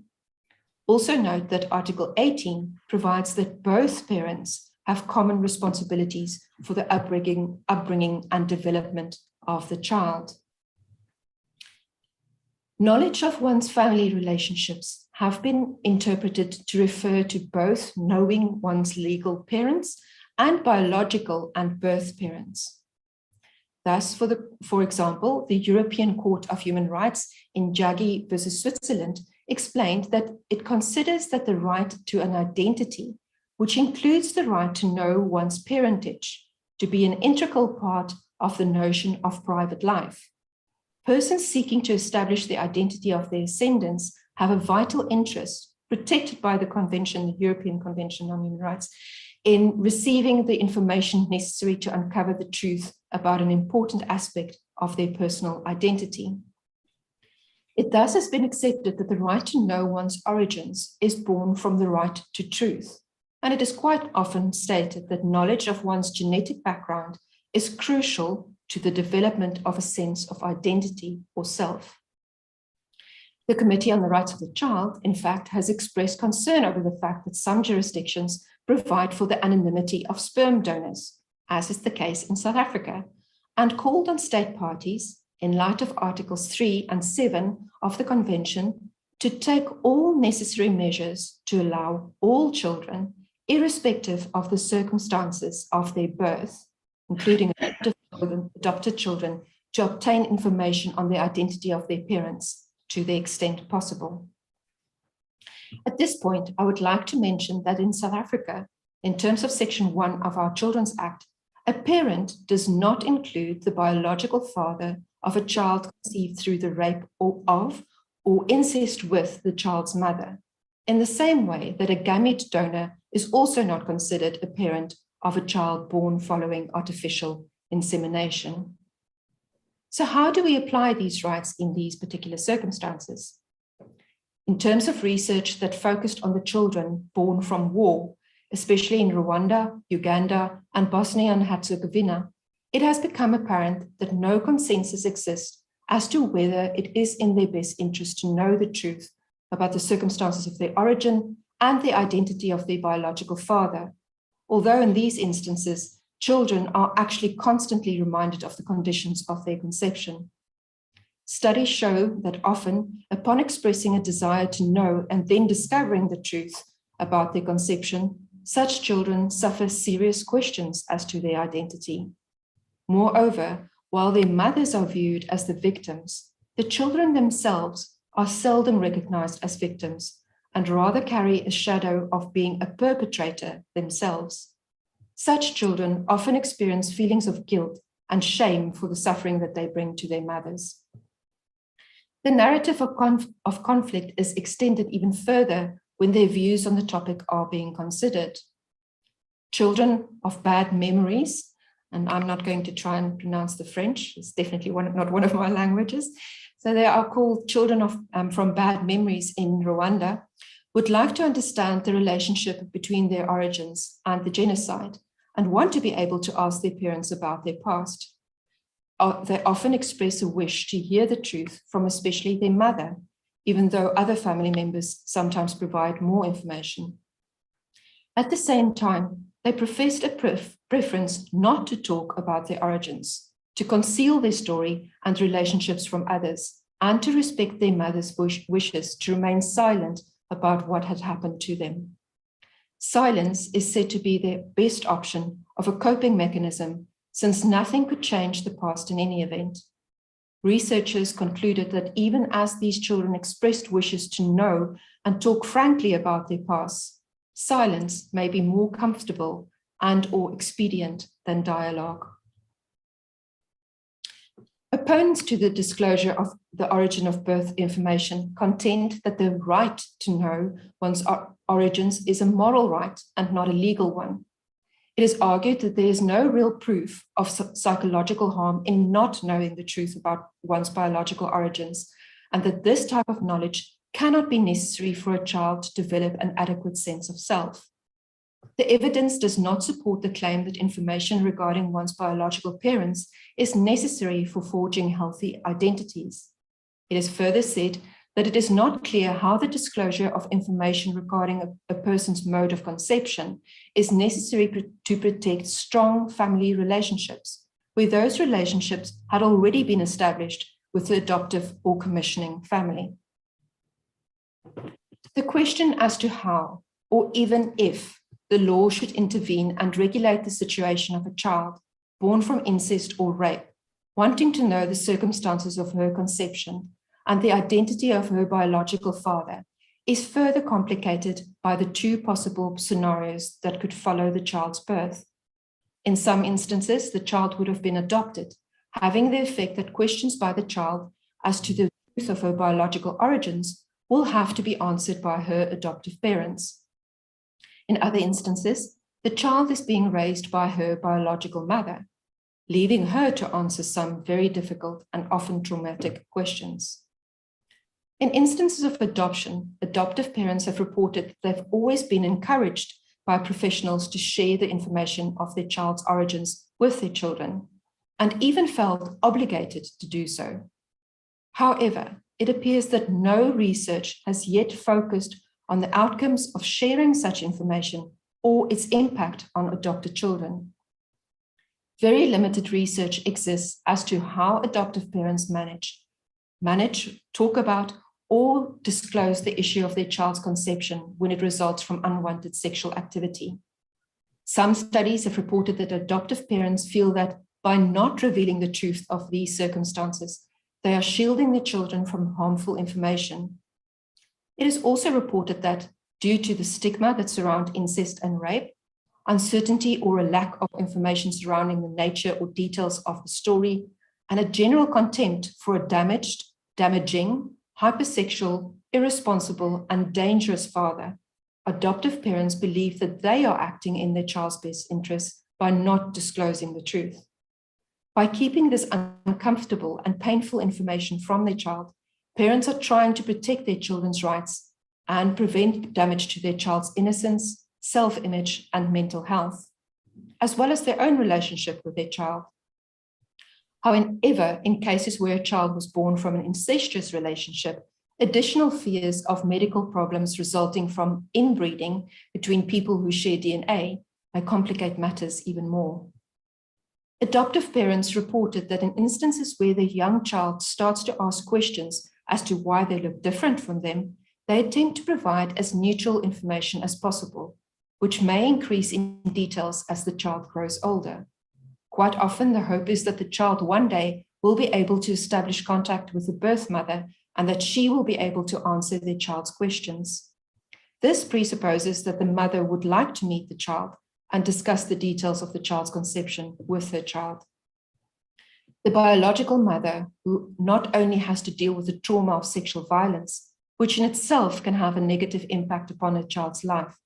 Also note that Article 18 provides that both parents have common responsibilities for the upbringing and development of the child. Knowledge of one's family relationships have been interpreted to refer to both knowing one's legal parents and biological and birth parents. Thus, for example, the European Court of Human Rights in Jaggi versus Switzerland explained that it considers that the right to an identity, which includes the right to know one's parentage, to be an integral part of the notion of private life. Persons seeking to establish the identity of their descendants have a vital interest, protected by the Convention, the European Convention on Human Rights, in receiving the information necessary to uncover the truth about an important aspect of their personal identity. It thus has been accepted that the right to know one's origins is born from the right to truth, and it is quite often stated that knowledge of one's genetic background is crucial to the development of a sense of identity or self. The Committee on the Rights of the Child, in fact, has expressed concern over the fact that some jurisdictions provide for the anonymity of sperm donors, as is the case in South Africa, and called on state parties, in light of Articles 3 and 7 of the Convention, to take all necessary measures to allow all children, irrespective of the circumstances of their birth, including adopted children, to obtain information on the identity of their parents to the extent possible. At this point, I would like to mention that in South Africa, in terms of Section 1 of our Children's Act, a parent does not include the biological father of a child conceived through the rape of or incest with the child's mother, in the same way that a gamete donor is also not considered a parent of a child born following artificial insemination. So how do we apply these rights in these particular circumstances? In terms of research that focused on the children born from war, especially in Rwanda, Uganda, and Bosnia and Herzegovina, it has become apparent that no consensus exists as to whether it is in their best interest to know the truth about the circumstances of their origin and the identity of their biological father, although in these instances, children are actually constantly reminded of the conditions of their conception. Studies show that often, upon expressing a desire to know and then discovering the truth about their conception, such children suffer serious questions as to their identity. Moreover, while their mothers are viewed as the victims, the children themselves are seldom recognized as victims and rather carry a shadow of being a perpetrator themselves. Such children often experience feelings of guilt and shame for the suffering that they bring to their mothers. The narrative of conflict is extended even further when their views on the topic are being considered. Children of bad memories, and I'm not going to try and pronounce the French, it's definitely not one of my languages. So they are called children from bad memories in Rwanda, would like to understand the relationship between their origins and the genocide and want to be able to ask their parents about their past. They often express a wish to hear the truth from especially their mother, even though other family members sometimes provide more information. At the same time, they professed a preference not to talk about their origins, to conceal their story and relationships from others, and to respect their mother's wishes to remain silent about what had happened to them. Silence is said to be the best option of a coping mechanism, since nothing could change the past in any event. Researchers concluded that even as these children expressed wishes to know and talk frankly about their past, silence may be more comfortable and/or expedient than dialogue. Opponents to the disclosure of the origin of birth information contend that the right to know one's origins is a moral right and not a legal one. It is argued that there is no real proof of psychological harm in not knowing the truth about one's biological origins, and that this type of knowledge cannot be necessary for a child to develop an adequate sense of self. The evidence does not support the claim that information regarding one's biological parents is necessary for forging healthy identities. It is further said that it is not clear how the disclosure of information regarding a person's mode of conception is necessary to protect strong family relationships, where those relationships had already been established with the adoptive or commissioning family. The question as to how, or even if, the law should intervene and regulate the situation of a child born from incest or rape, wanting to know the circumstances of her conception and the identity of her biological father, is further complicated by the two possible scenarios that could follow the child's birth. In some instances, the child would have been adopted, having the effect that questions by the child as to the truth of her biological origins will have to be answered by her adoptive parents. In other instances, the child is being raised by her biological mother, leaving her to answer some very difficult and often traumatic questions. In instances of adoption, adoptive parents have reported that they've always been encouraged by professionals to share the information of their child's origins with their children, and even felt obligated to do so. However, it appears that no research has yet focused on the outcomes of sharing such information or its impact on adopted children. Very limited research exists as to how adoptive parents manage, talk about, or disclose the issue of their child's conception when it results from unwanted sexual activity. Some studies have reported that adoptive parents feel that by not revealing the truth of these circumstances, they are shielding their children from harmful information. It is also reported that due to the stigma that surrounds incest and rape, uncertainty or a lack of information surrounding the nature or details of the story, and a general contempt for a damaging, hypersexual, irresponsible, and dangerous father, adoptive parents believe that they are acting in their child's best interests by not disclosing the truth. By keeping this uncomfortable and painful information from their child, parents are trying to protect their children's rights and prevent damage to their child's innocence, self-image, and mental health, as well as their own relationship with their child. However, in cases where a child was born from an incestuous relationship, additional fears of medical problems resulting from inbreeding between people who share DNA may complicate matters even more. Adoptive parents reported that in instances where the young child starts to ask questions as to why they look different from them, they attempt to provide as neutral information as possible, which may increase in details as the child grows older. Quite often, the hope is that the child one day will be able to establish contact with the birth mother and that she will be able to answer their child's questions. This presupposes that the mother would like to meet the child and discuss the details of the child's conception with her child. The biological mother, who not only has to deal with the trauma of sexual violence, which in itself can have a negative impact upon her child's life,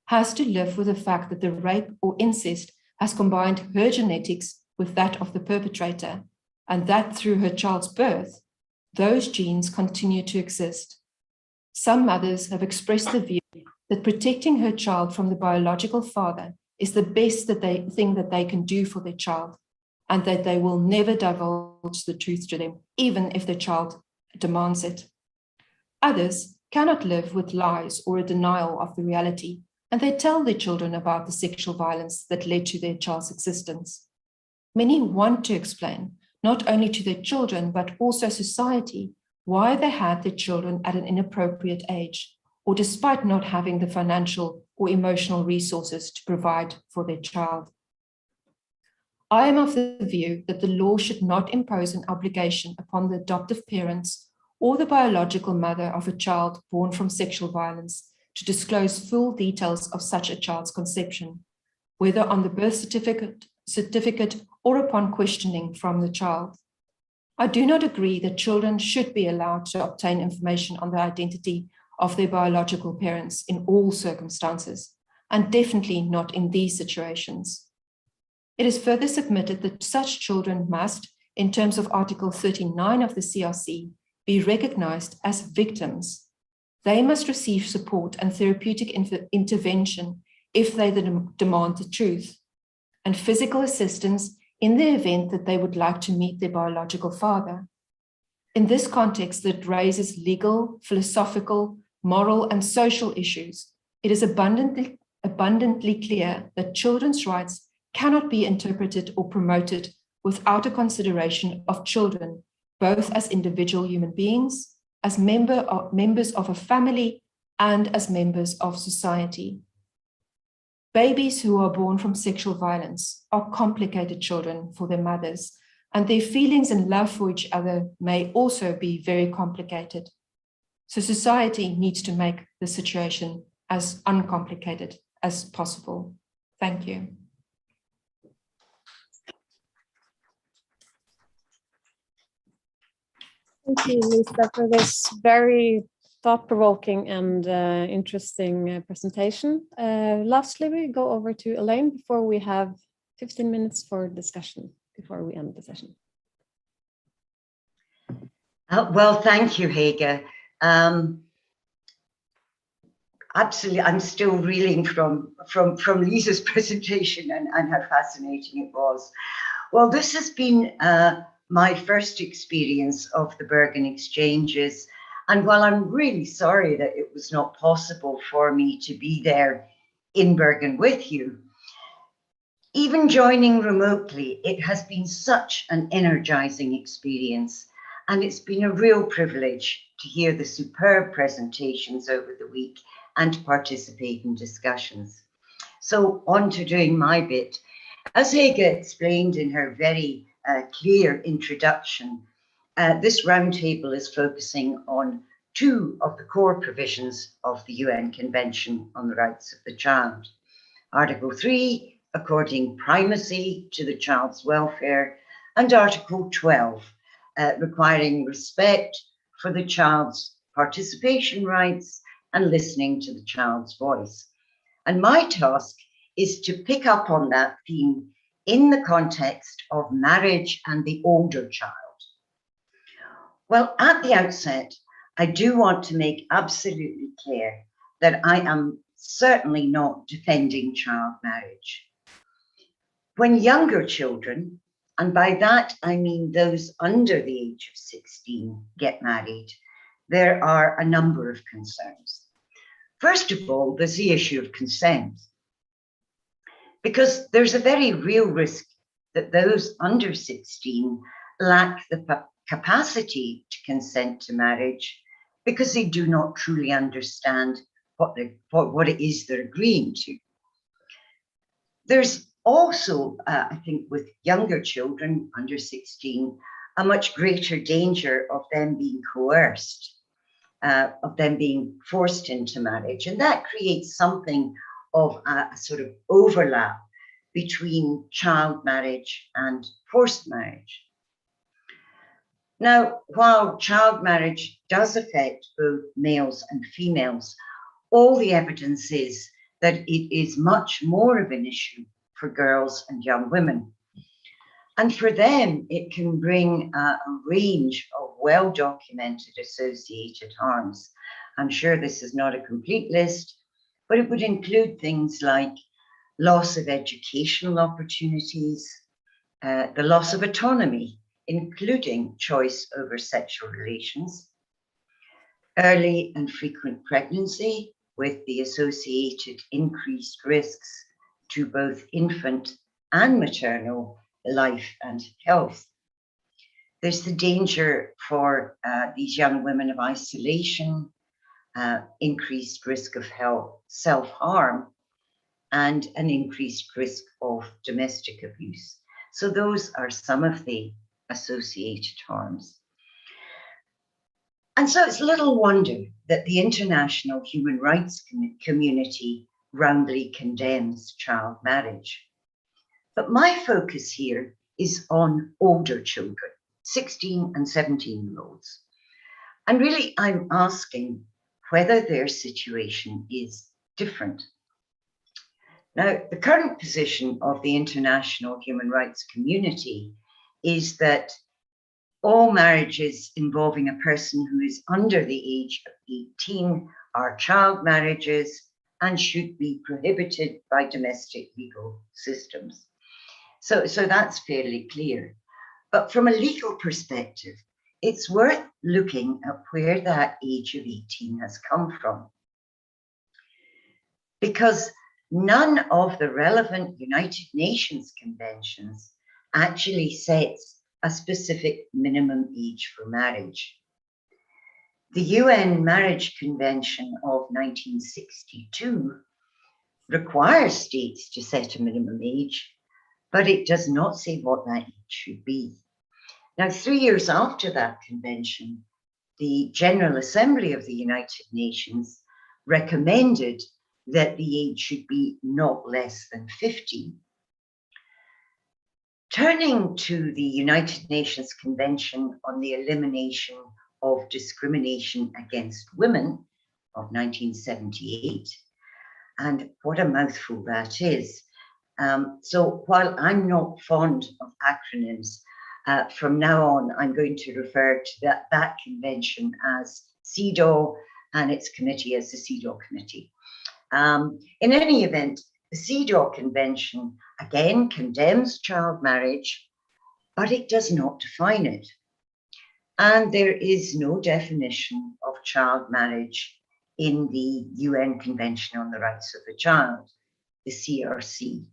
has to live with the fact that the rape or incest has combined her genetics with that of the perpetrator, and that through her child's birth, those genes continue to exist. Some mothers have expressed the view that protecting her child from the biological father is the best thing that they can do for their child, and that they will never divulge the truth to them, even if their child demands it. Others cannot live with lies or a denial of the reality, and they tell their children about the sexual violence that led to their child's existence. Many want to explain, not only to their children, but also society, why they had their children at an inappropriate age, or despite not having the financial or emotional resources to provide for their child. I am of the view that the law should not impose an obligation upon the adoptive parents or the biological mother of a child born from sexual violence to disclose full details of such a child's conception, whether on the birth certificate or upon questioning from the child. I do not agree that children should be allowed to obtain information on the identity of their biological parents in all circumstances, and definitely not in these situations. It is further submitted that such children must, in terms of Article 39 of the CRC, be recognized as victims. They must receive support and therapeutic intervention if they demand the truth, and physical assistance in the event that they would like to meet their biological father. In this context that raises legal, philosophical, moral, and social issues, it is abundantly clear that children's rights cannot be interpreted or promoted without a consideration of children, both as individual human beings, as members of a family, and as members of society. Babies who are born from sexual violence are complicated children for their mothers, and their feelings and love for each other may also be very complicated. So society needs to make the situation as uncomplicated as possible. Thank you. Thank you, Lisa, for this very thought-provoking and interesting presentation. Lastly, we go over to Elaine before we have 15 minutes for discussion before we end the session. Well, thank you, Hege. Absolutely, I'm still reeling from Lisa's presentation and how fascinating it was. Well, this has been my first experience of the Bergen Exchanges. And while I'm really sorry that it was not possible for me to be there in Bergen with you, even joining remotely, it has been such an energizing experience. And it's been a real privilege to hear the superb presentations over the week and to participate in discussions. So on to doing my bit. As Hege explained in her very clear introduction, this roundtable is focusing on two of the core provisions of the UN Convention on the Rights of the Child. Article 3, according primacy to the child's welfare, and Article 12, requiring respect for the child's participation rights and listening to the child's voice. And my task is to pick up on that theme in the context of marriage and the older child. Well, at the outset, I do want to make absolutely clear that I am certainly not defending child marriage. When younger children, and by that I mean those under the age of 16, get married, there are a number of concerns. First of all, there's the issue of consent, because there's a very real risk that those under 16 lack the capacity to consent to marriage because they do not truly understand what it is they're agreeing to. There's also, I think, with younger children under 16, a much greater danger of them being coerced, of them being forced into marriage. And that creates something of a sort of overlap between child marriage and forced marriage. Now, while child marriage does affect both males and females, all the evidence is that it is much more of an issue for girls and young women. And for them, it can bring a range of well-documented associated harms. I'm sure this is not a complete list, but it would include things like loss of educational opportunities, the loss of autonomy, including choice over sexual relations, early and frequent pregnancy with the associated increased risks to both infant and maternal life and health. There's the danger for these young women of isolation, increased risk of health, self-harm, and an increased risk of domestic abuse. So those are some of the associated harms. And so it's little wonder that the international human rights community roundly condemns child marriage. But my focus here is on older children, 16 and 17-year-olds. And really, I'm asking whether their situation is different. Now, the current position of the international human rights community is that all marriages involving a person who is under the age of 18 are child marriages and should be prohibited by domestic legal systems. So that's fairly clear. But from a legal perspective, it's worth looking at where that age of 18 has come from. Because none of the relevant United Nations conventions actually sets a specific minimum age for marriage. The UN Marriage Convention of 1962 requires states to set a minimum age, but it does not say what that age should be. Now, 3 years after that convention, the General Assembly of the United Nations recommended that the age should be not less than 15. Turning to the United Nations Convention on the Elimination of Discrimination Against Women of 1978, and what a mouthful that is. So while I'm not fond of acronyms, from now on, I'm going to refer to that convention as CEDAW and its committee as the CEDAW committee. In any event, the CEDAW Convention again condemns child marriage, but it does not define it. And there is no definition of child marriage in the UN Convention on the Rights of the Child, the CRC,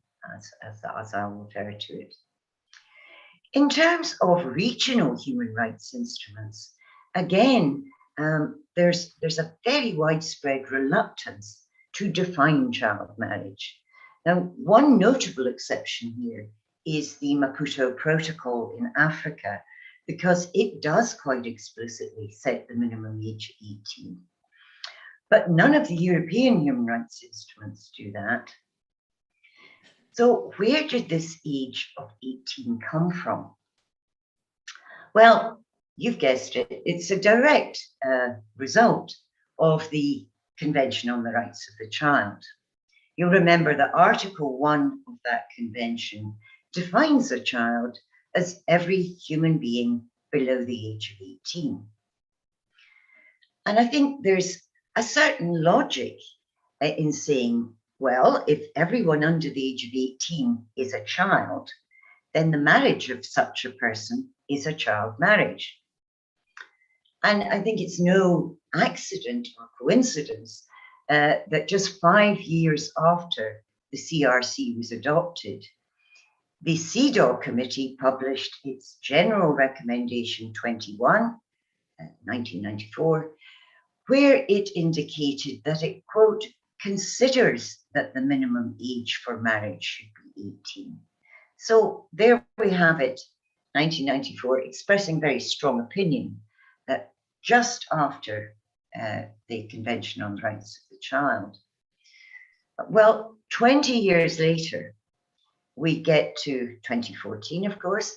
as I will refer to it. In terms of regional human rights instruments, again, there's a very widespread reluctance to define child marriage. Now, one notable exception here is the Maputo Protocol in Africa, because it does quite explicitly set the minimum age 18. But none of the European human rights instruments do that. So where did this age of 18 come from? Well, you've guessed it, it's a direct result of the Convention on the Rights of the Child. You'll remember that Article 1 of that convention defines a child as every human being below the age of 18. And I think there's a certain logic in saying, well, if everyone under the age of 18 is a child, then the marriage of such a person is a child marriage. And I think it's no accident or coincidence that just 5 years after the CRC was adopted, the CEDAW committee published its General Recommendation 21, 1994, where it indicated that it, quote, considers that the minimum age for marriage should be 18. So there we have it, 1994, expressing very strong opinion that just after the Convention on the Rights of the Child. Well, 20 years later, we get to 2014, of course,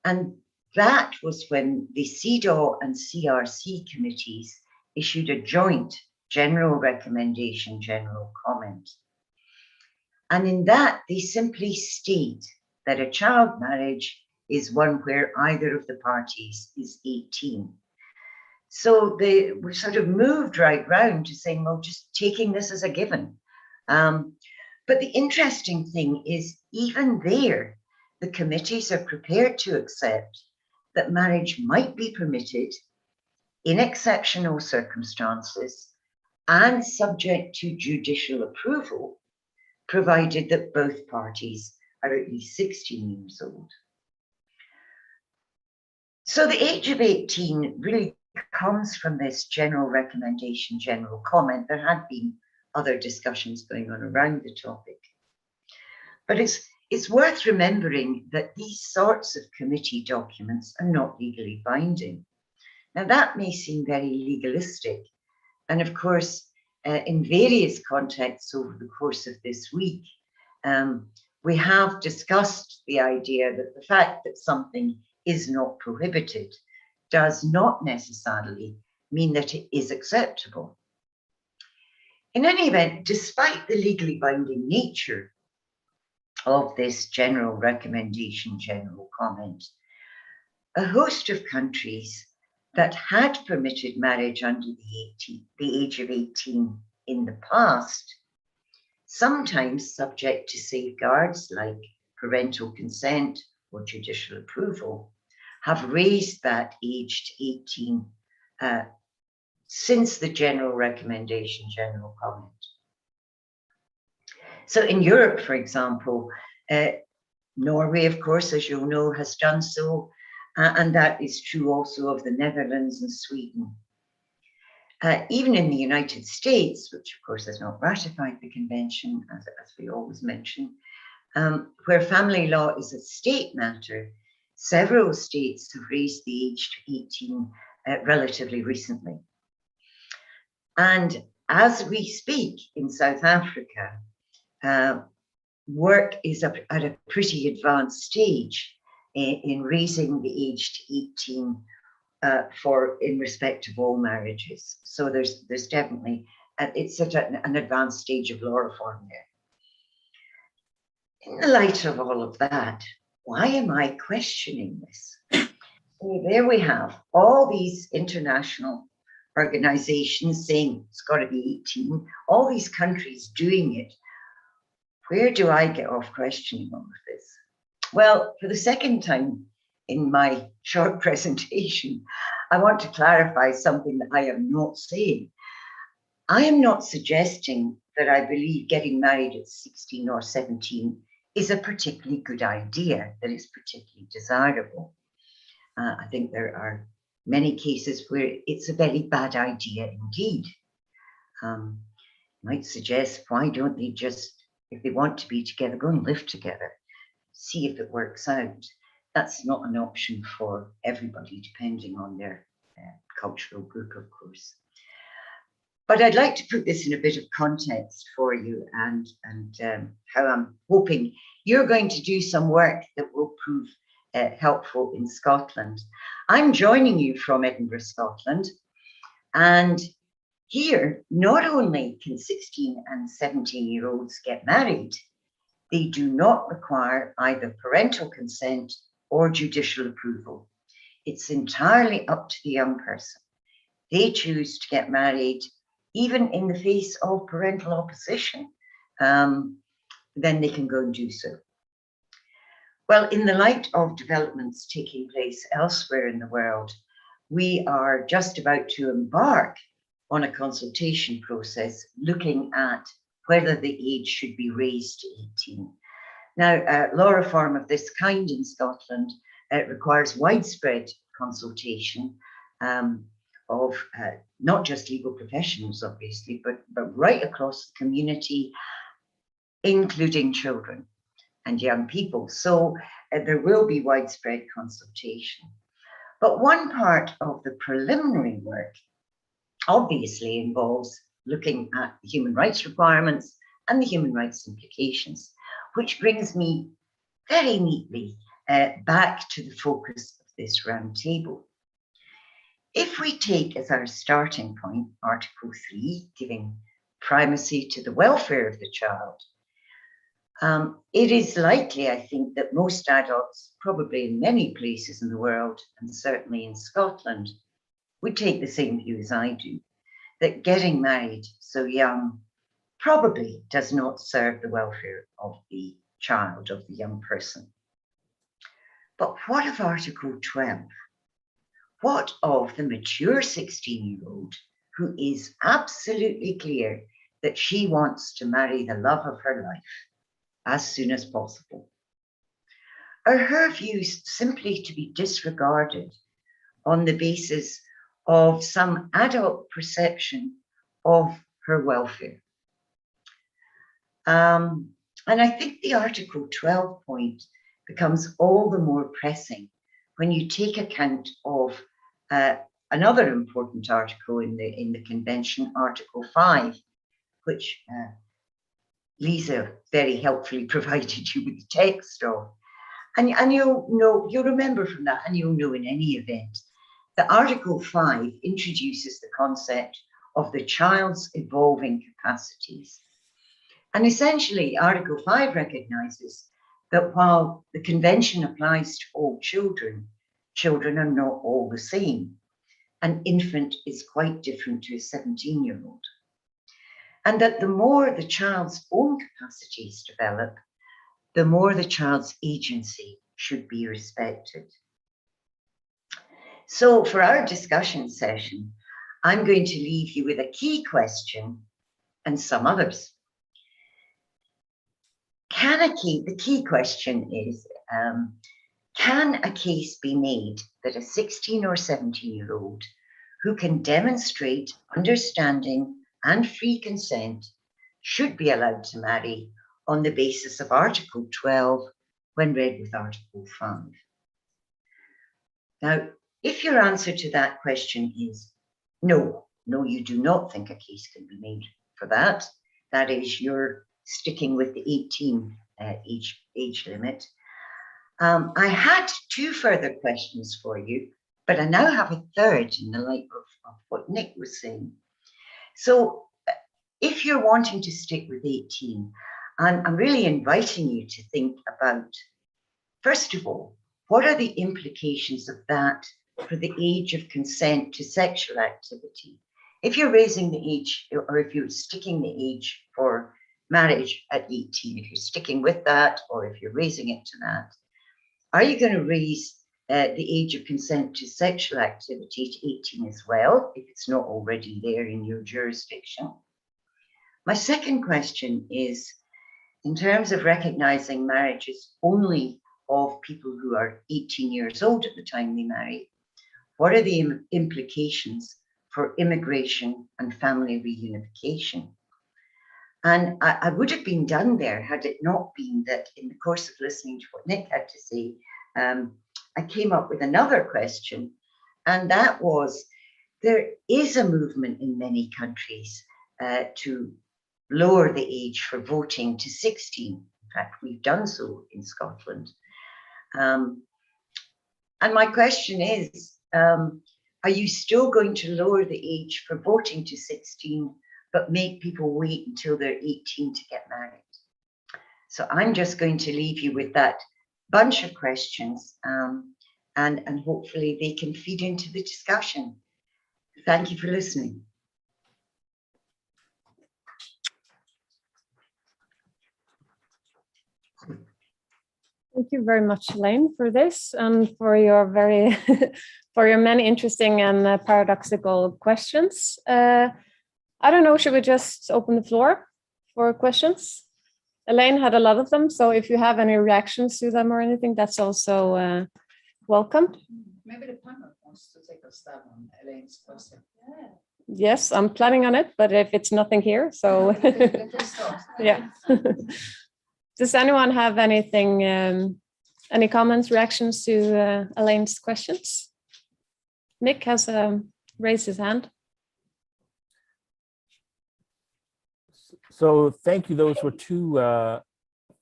and that was when the CEDAW and CRC committees issued a joint general recommendation, general comment. And in that, they simply state that a child marriage is one where either of the parties is 18. So they were sort of moved right round to saying, well, just taking this as a given. But the interesting thing is, even there, the committees are prepared to accept that marriage might be permitted in exceptional circumstances and subject to judicial approval, provided that both parties are at least 16 years old. So the age of 18 really comes from this general recommendation, general comment. There had been other discussions going on around the topic. But it's worth remembering that these sorts of committee documents are not legally binding. Now that may seem very legalistic. And of course, in various contexts over the course of this week, we have discussed the idea that the fact that something is not prohibited does not necessarily mean that it is acceptable. In any event, despite the legally binding nature of this general recommendation, general comment, a host of countries that had permitted marriage under the age of 18 in the past, sometimes subject to safeguards like parental consent or judicial approval, have raised that age to 18 since the general recommendation, general comment. So in Europe, for example, Norway, of course, as you'll know, has done so, and that is true also of the Netherlands and Sweden. Even in the United States, which of course has not ratified the convention, as we always mention, where family law is a state matter, several states have raised the age to 18 relatively recently. And as we speak in South Africa, work is at a pretty advanced stage in raising the age to 18 in respect of all marriages. So there's definitely, it's at an advanced stage of law reform there. In the light of all of that, why am I questioning this? So there we have all these international organizations saying it's got to be 18, all these countries doing it. Where do I get off questioning all of this? Well, for the second time in my short presentation, I want to clarify something that I am not saying. I am not suggesting that I believe getting married at 16 or 17 is a particularly good idea, that it's particularly desirable. I think there are many cases where it's a very bad idea indeed. Might suggest, why don't they just, if they want to be together, go and live together, see if it works out. That's not an option for everybody, depending on their cultural group, of course. But I'd like to put this in a bit of context for you, and how I'm hoping you're going to do some work that will prove helpful in Scotland. I'm joining you from Edinburgh, Scotland, and here, not only can 16 and 17-year-olds get married, they do not require either parental consent or judicial approval. It's entirely up to the young person. They choose to get married, even in the face of parental opposition, then they can go and do so. Well, in the light of developments taking place elsewhere in the world, we are just about to embark on a consultation process looking at whether the age should be raised to 18. Now, law reform of this kind in Scotland requires widespread consultation of not just legal professionals, obviously, but right across the community, including children and young people. So there will be widespread consultation. But one part of the preliminary work obviously involves looking at the human rights requirements and the human rights implications, which brings me very neatly back to the focus of this roundtable. If we take as our starting point Article 3, giving primacy to the welfare of the child, it is likely, I think, that most adults, probably in many places in the world, and certainly in Scotland, would take the same view as I do, that getting married so young probably does not serve the welfare of the child, of the young person. But what of Article 12? What of the mature 16-year-old who is absolutely clear that she wants to marry the love of her life as soon as possible? Are her views simply to be disregarded on the basis of some adult perception of her welfare? And I think the Article 12 point becomes all the more pressing when you take account of another important article in the Convention, Article 5, which Lisa very helpfully provided you with the text of. And you'll remember from that, and you'll know in any event, that Article 5 introduces the concept of the child's evolving capacities. And essentially, Article 5 recognises that while the Convention applies to all children, children are not all the same. An infant is quite different to a 17-year-old. And that the more the child's own capacities develop, the more the child's agency should be respected. So for our discussion session, I'm going to leave you with a key question and some others. The key question is, can a case be made that a 16 or 17-year-old who can demonstrate understanding and free consent should be allowed to marry on the basis of Article 12 when read with Article 5? Now, if your answer to that question is no, you do not think a case can be made for that, that is, you're sticking with the 18 age limit, I had two further questions for you, but I now have a third in the light of what Nick was saying. So if you're wanting to stick with 18, I'm really inviting you to think about, first of all, what are the implications of that for the age of consent to sexual activity If you're raising the age, or if you're sticking the age for marriage at 18, if you're sticking with that, or if you're raising it to that, are you going to raise the age of consent to sexual activity to 18 as well, if it's not already there in your jurisdiction? My second question is, in terms of recognizing marriages only of people who are 18 years old at the time they marry, what are the implications for immigration and family reunification? And I would have been done there had it not been that in the course of listening to what Nick had to say, I came up with another question, and that was, there is a movement in many countries to lower the age for voting to 16. In fact, we've done so in Scotland. And my question is, are you still going to lower the age for voting to 16, but make people wait until they're 18 to get married? So I'm just going to leave you with that bunch of questions, and hopefully they can feed into the discussion. Thank you for listening. Thank you very much, Elaine, for this and for your very for your many interesting and paradoxical questions. I don't know, should we just open the floor for questions? Elaine had a lot of them, so if you have any reactions to them or anything, that's also welcome. Maybe the panel wants to take a stab on Elaine's question. Yes, I'm planning on it, but if it's nothing here, so yeah. Does anyone have anything, any comments, reactions to Elaine's questions? Nick has raised his hand. So thank you. Those were two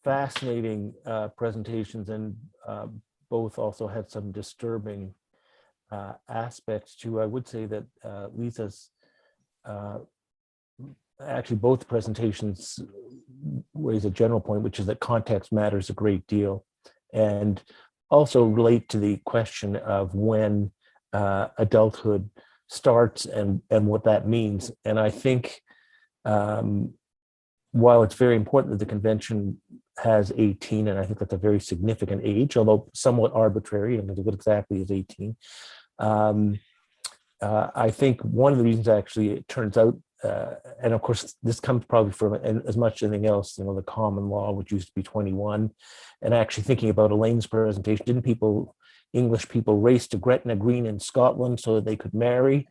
fascinating presentations, and both also had some disturbing aspects too. I would say that Lisa's, actually both presentations raise a general point, which is that context matters a great deal, and also relate to the question of when adulthood starts and what that means. And I think while it's very important that the convention has 18, and I think that's a very significant age, although somewhat arbitrary, and what exactly is 18. I think one of the reasons actually it turns out, and of course this comes probably from, and as much as anything else, the common law, which used to be 21, and actually thinking about Elaine's presentation, didn't English people race to Gretna Green in Scotland so that they could marry?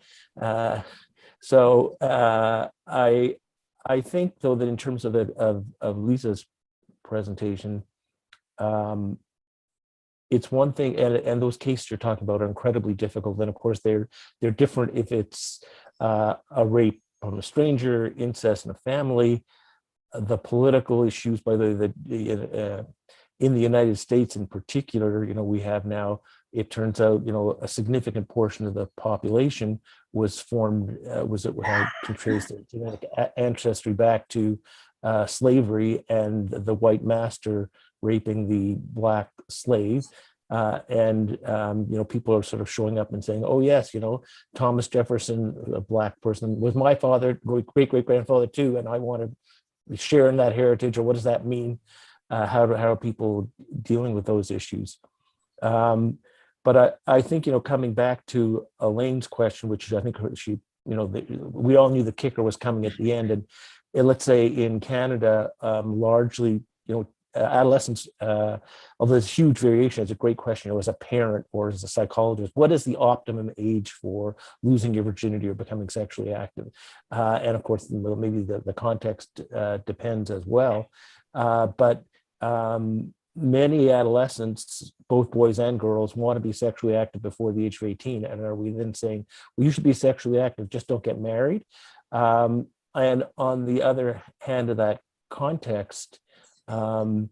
I think, though, that in terms of Lisa's presentation, it's one thing, and those cases you're talking about are incredibly difficult. And of course, they're different if it's a rape from a stranger, incest in a family, the political issues. By the in the United States, in particular, we have now. It turns out, a significant portion of the population was had to trace their genetic ancestry back to slavery and the white master raping the black slave. People are sort of showing up and saying, oh, yes, Thomas Jefferson, a black person, was my father, great-great-grandfather too, and I want to share in that heritage, or what does that mean? How are people dealing with those issues? But I think, coming back to Elaine's question, which I think she, we all knew the kicker was coming at the end. And let's say in Canada, largely, adolescents, although there's huge variation, it's a great question, as a parent or as a psychologist, what is the optimum age for losing your virginity or becoming sexually active? And of course, maybe the context depends as well. But many adolescents, both boys and girls, want to be sexually active before the age of 18. And are we then saying, well, you should be sexually active, just don't get married? And on the other hand of that context, the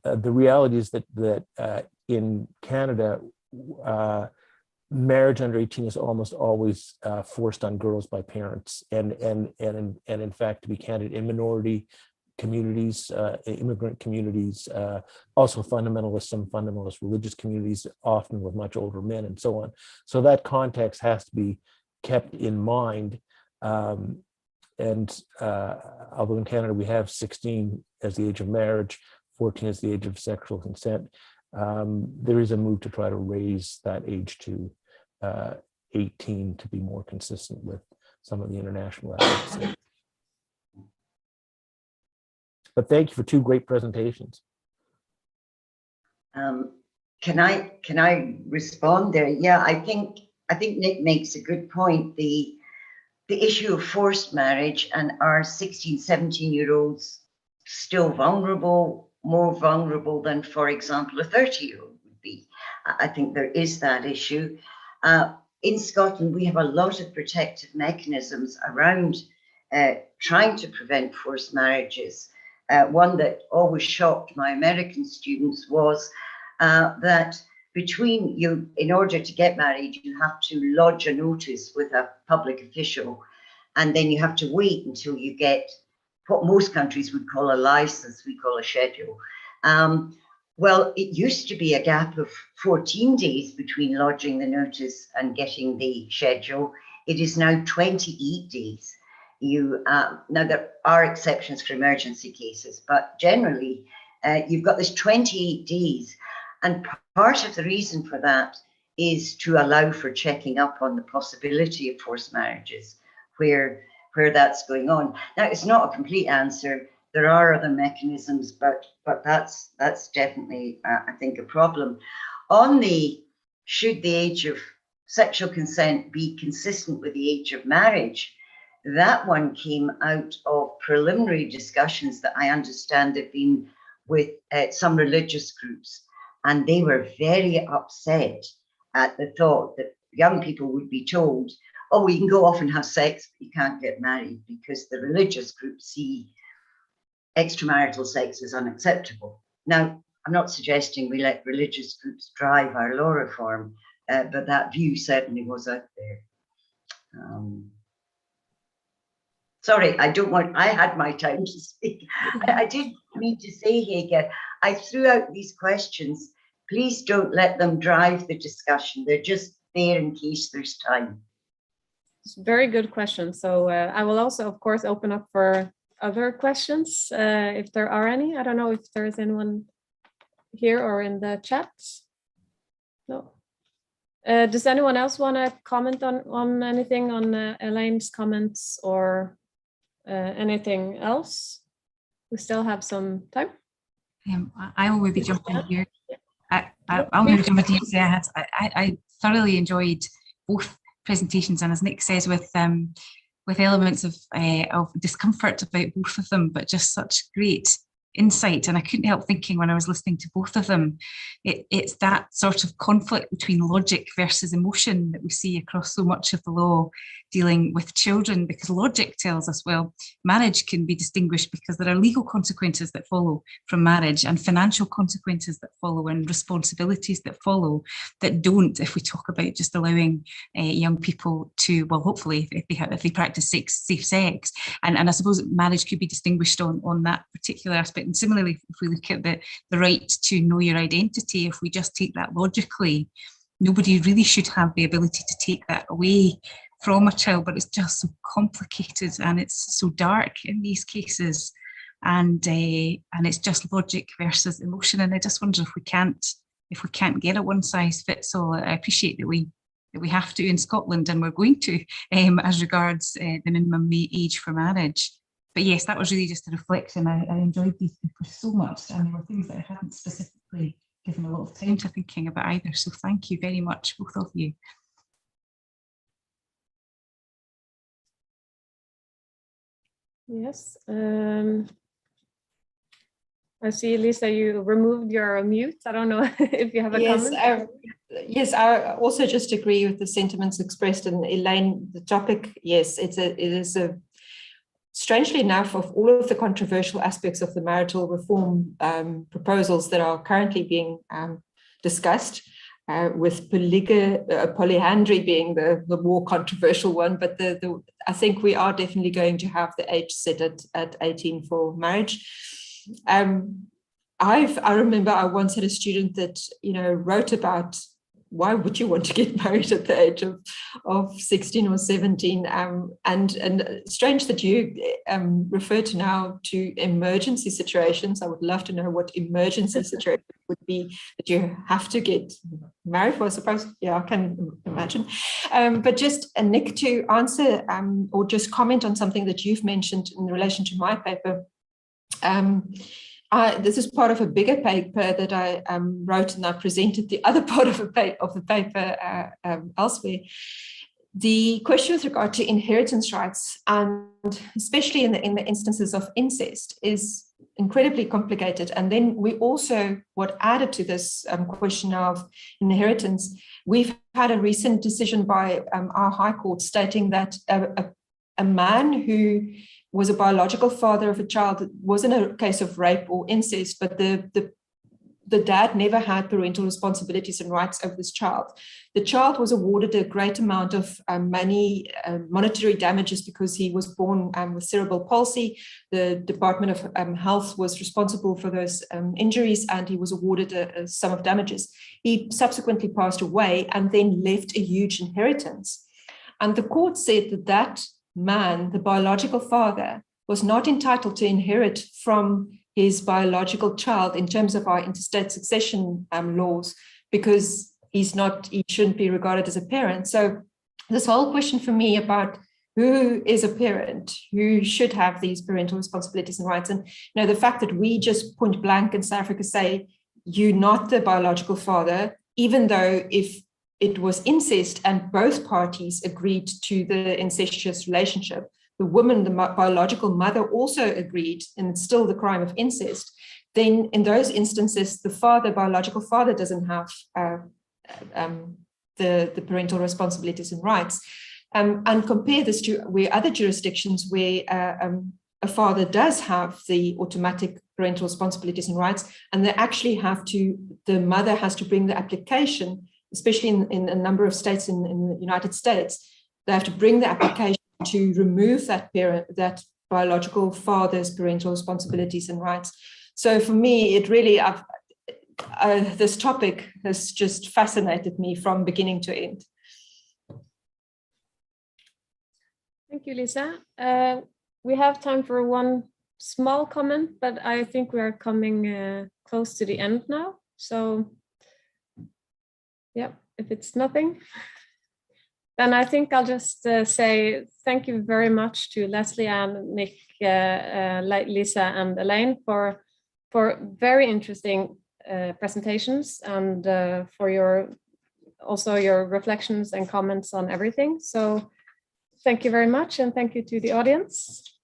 reality is that in Canada, marriage under 18 is almost always forced on girls by parents. And in fact, to be candid, in minority communities, immigrant communities, also some fundamentalist religious communities, often with much older men and so on. So that context has to be kept in mind. Although in Canada we have 16 as the age of marriage, 14 as the age of sexual consent, there is a move to try to raise that age to 18 to be more consistent with some of the international advocacy. But thank you for two great presentations. Can I respond there? Yeah, I think Nick makes a good point. The issue of forced marriage, and are 16, 17-year-olds still vulnerable, more vulnerable than, for example, a 30-year-old would be. I think there is that issue. In Scotland, we have a lot of protective mechanisms around trying to prevent forced marriages. One that always shocked my American students was that between you, in order to get married, you have to lodge a notice with a public official, and then you have to wait until you get what most countries would call a license, we call a schedule. Well, it used to be a gap of 14 days between lodging the notice and getting the schedule. It is now 28 days. Now there are exceptions for emergency cases, but generally you've got this 28 days. And part of the reason for that is to allow for checking up on the possibility of forced marriages where that's going on. Now, it's not a complete answer. There are other mechanisms, but that's definitely, I think, a problem. On the, should the age of sexual consent be consistent with the age of marriage, that one came out of preliminary discussions that I understand have been with some religious groups. And they were very upset at the thought that young people would be told, oh, you can go off and have sex, but you can't get married, because the religious groups see extramarital sex as unacceptable. Now, I'm not suggesting we let religious groups drive our law reform, but that view certainly was out there. Sorry, I had my time to speak. I did need to say, Hege, I threw out these questions. Please don't let them drive the discussion. They're just there in case there's time. It's a very good question. So I will also, of course, open up for other questions if there are any. I don't know if there is anyone here or in the chat. No. Does anyone else want to comment on anything, on Elaine's comments or anything else? We still have some time. I will maybe jump in here. I'll maybe jump in here and say I thoroughly enjoyed both presentations, and as Nick says, with elements of discomfort about both of them, but just such great insight. And I couldn't help thinking when I was listening to both of them, it's that sort of conflict between logic versus emotion that we see across so much of the law dealing with children, because logic tells us, well, marriage can be distinguished because there are legal consequences that follow from marriage and financial consequences that follow and responsibilities that follow that don't if we talk about just allowing young people to, well, hopefully if they practice safe sex. And I suppose marriage could be distinguished on that particular aspect. And similarly, if we look at the right to know your identity, if we just take that logically, nobody really should have the ability to take that away from a child, but it's just so complicated and it's so dark in these cases, and it's just logic versus emotion. And I just wonder if we can't get a one size fits all. I appreciate that we have to in Scotland, and we're going to as regards the minimum age for marriage. But yes, that was really just a reflection. I enjoyed these papers so much, and there were things that I hadn't specifically given a lot of time to thinking about either. So thank you very much, both of you. Yes. I see, Lisa, you removed your mute. I don't know if you have a comment. Yes, I also just agree with the sentiments expressed in Elaine. The topic, yes, it is a strangely enough, of all of the controversial aspects of the marital reform proposals that are currently being discussed, with polyandry being the more controversial one, but I think we are definitely going to have the age set at 18 for marriage. I remember I once had a student that wrote about why would you want to get married at the age of 16 or 17? And strange that you refer to now to emergency situations. I would love to know what emergency situation would be that you have to get married for, I suppose. Yeah, I can imagine. But just Nick, to answer or just comment on something that you've mentioned in relation to my paper. This is part of a bigger paper that I wrote, and I presented the other part of the paper elsewhere. The question with regard to inheritance rights, and especially in the instances of incest, is incredibly complicated. And then we also, what added to this question of inheritance, we've had a recent decision by our High Court stating that a man who was a biological father of a child. It wasn't a case of rape or incest, but the dad never had parental responsibilities and rights over this child. The child was awarded a great amount of money, monetary damages, because he was born with cerebral palsy. The Department of Health was responsible for those injuries, and he was awarded a sum of damages. He subsequently passed away and then left a huge inheritance. And the court said that man, the biological father, was not entitled to inherit from his biological child in terms of our interstate succession laws, because he shouldn't be regarded as a parent. So this whole question for me about who is a parent, who should have these parental responsibilities and rights, and the fact that we just point blank in South Africa say you're not the biological father, even though if it was incest and both parties agreed to the incestuous relationship, the woman, the biological mother, also agreed, and it's still the crime of incest, then in those instances, the biological father doesn't have the parental responsibilities and rights. And compare this to where other jurisdictions where a father does have the automatic parental responsibilities and rights, and the mother has to bring the application, especially in a number of states in the United States, they have to bring the application to remove that biological father's parental responsibilities and rights. So for me, it really, this topic has just fascinated me from beginning to end. Thank you, Lisa. We have time for one small comment, but I think we are coming close to the end now. So yeah, if it's nothing, then I think I'll just say thank you very much to Leslie and Nick, Lisa and Elaine for very interesting presentations, and for your reflections and comments on everything. So thank you very much, and thank you to the audience.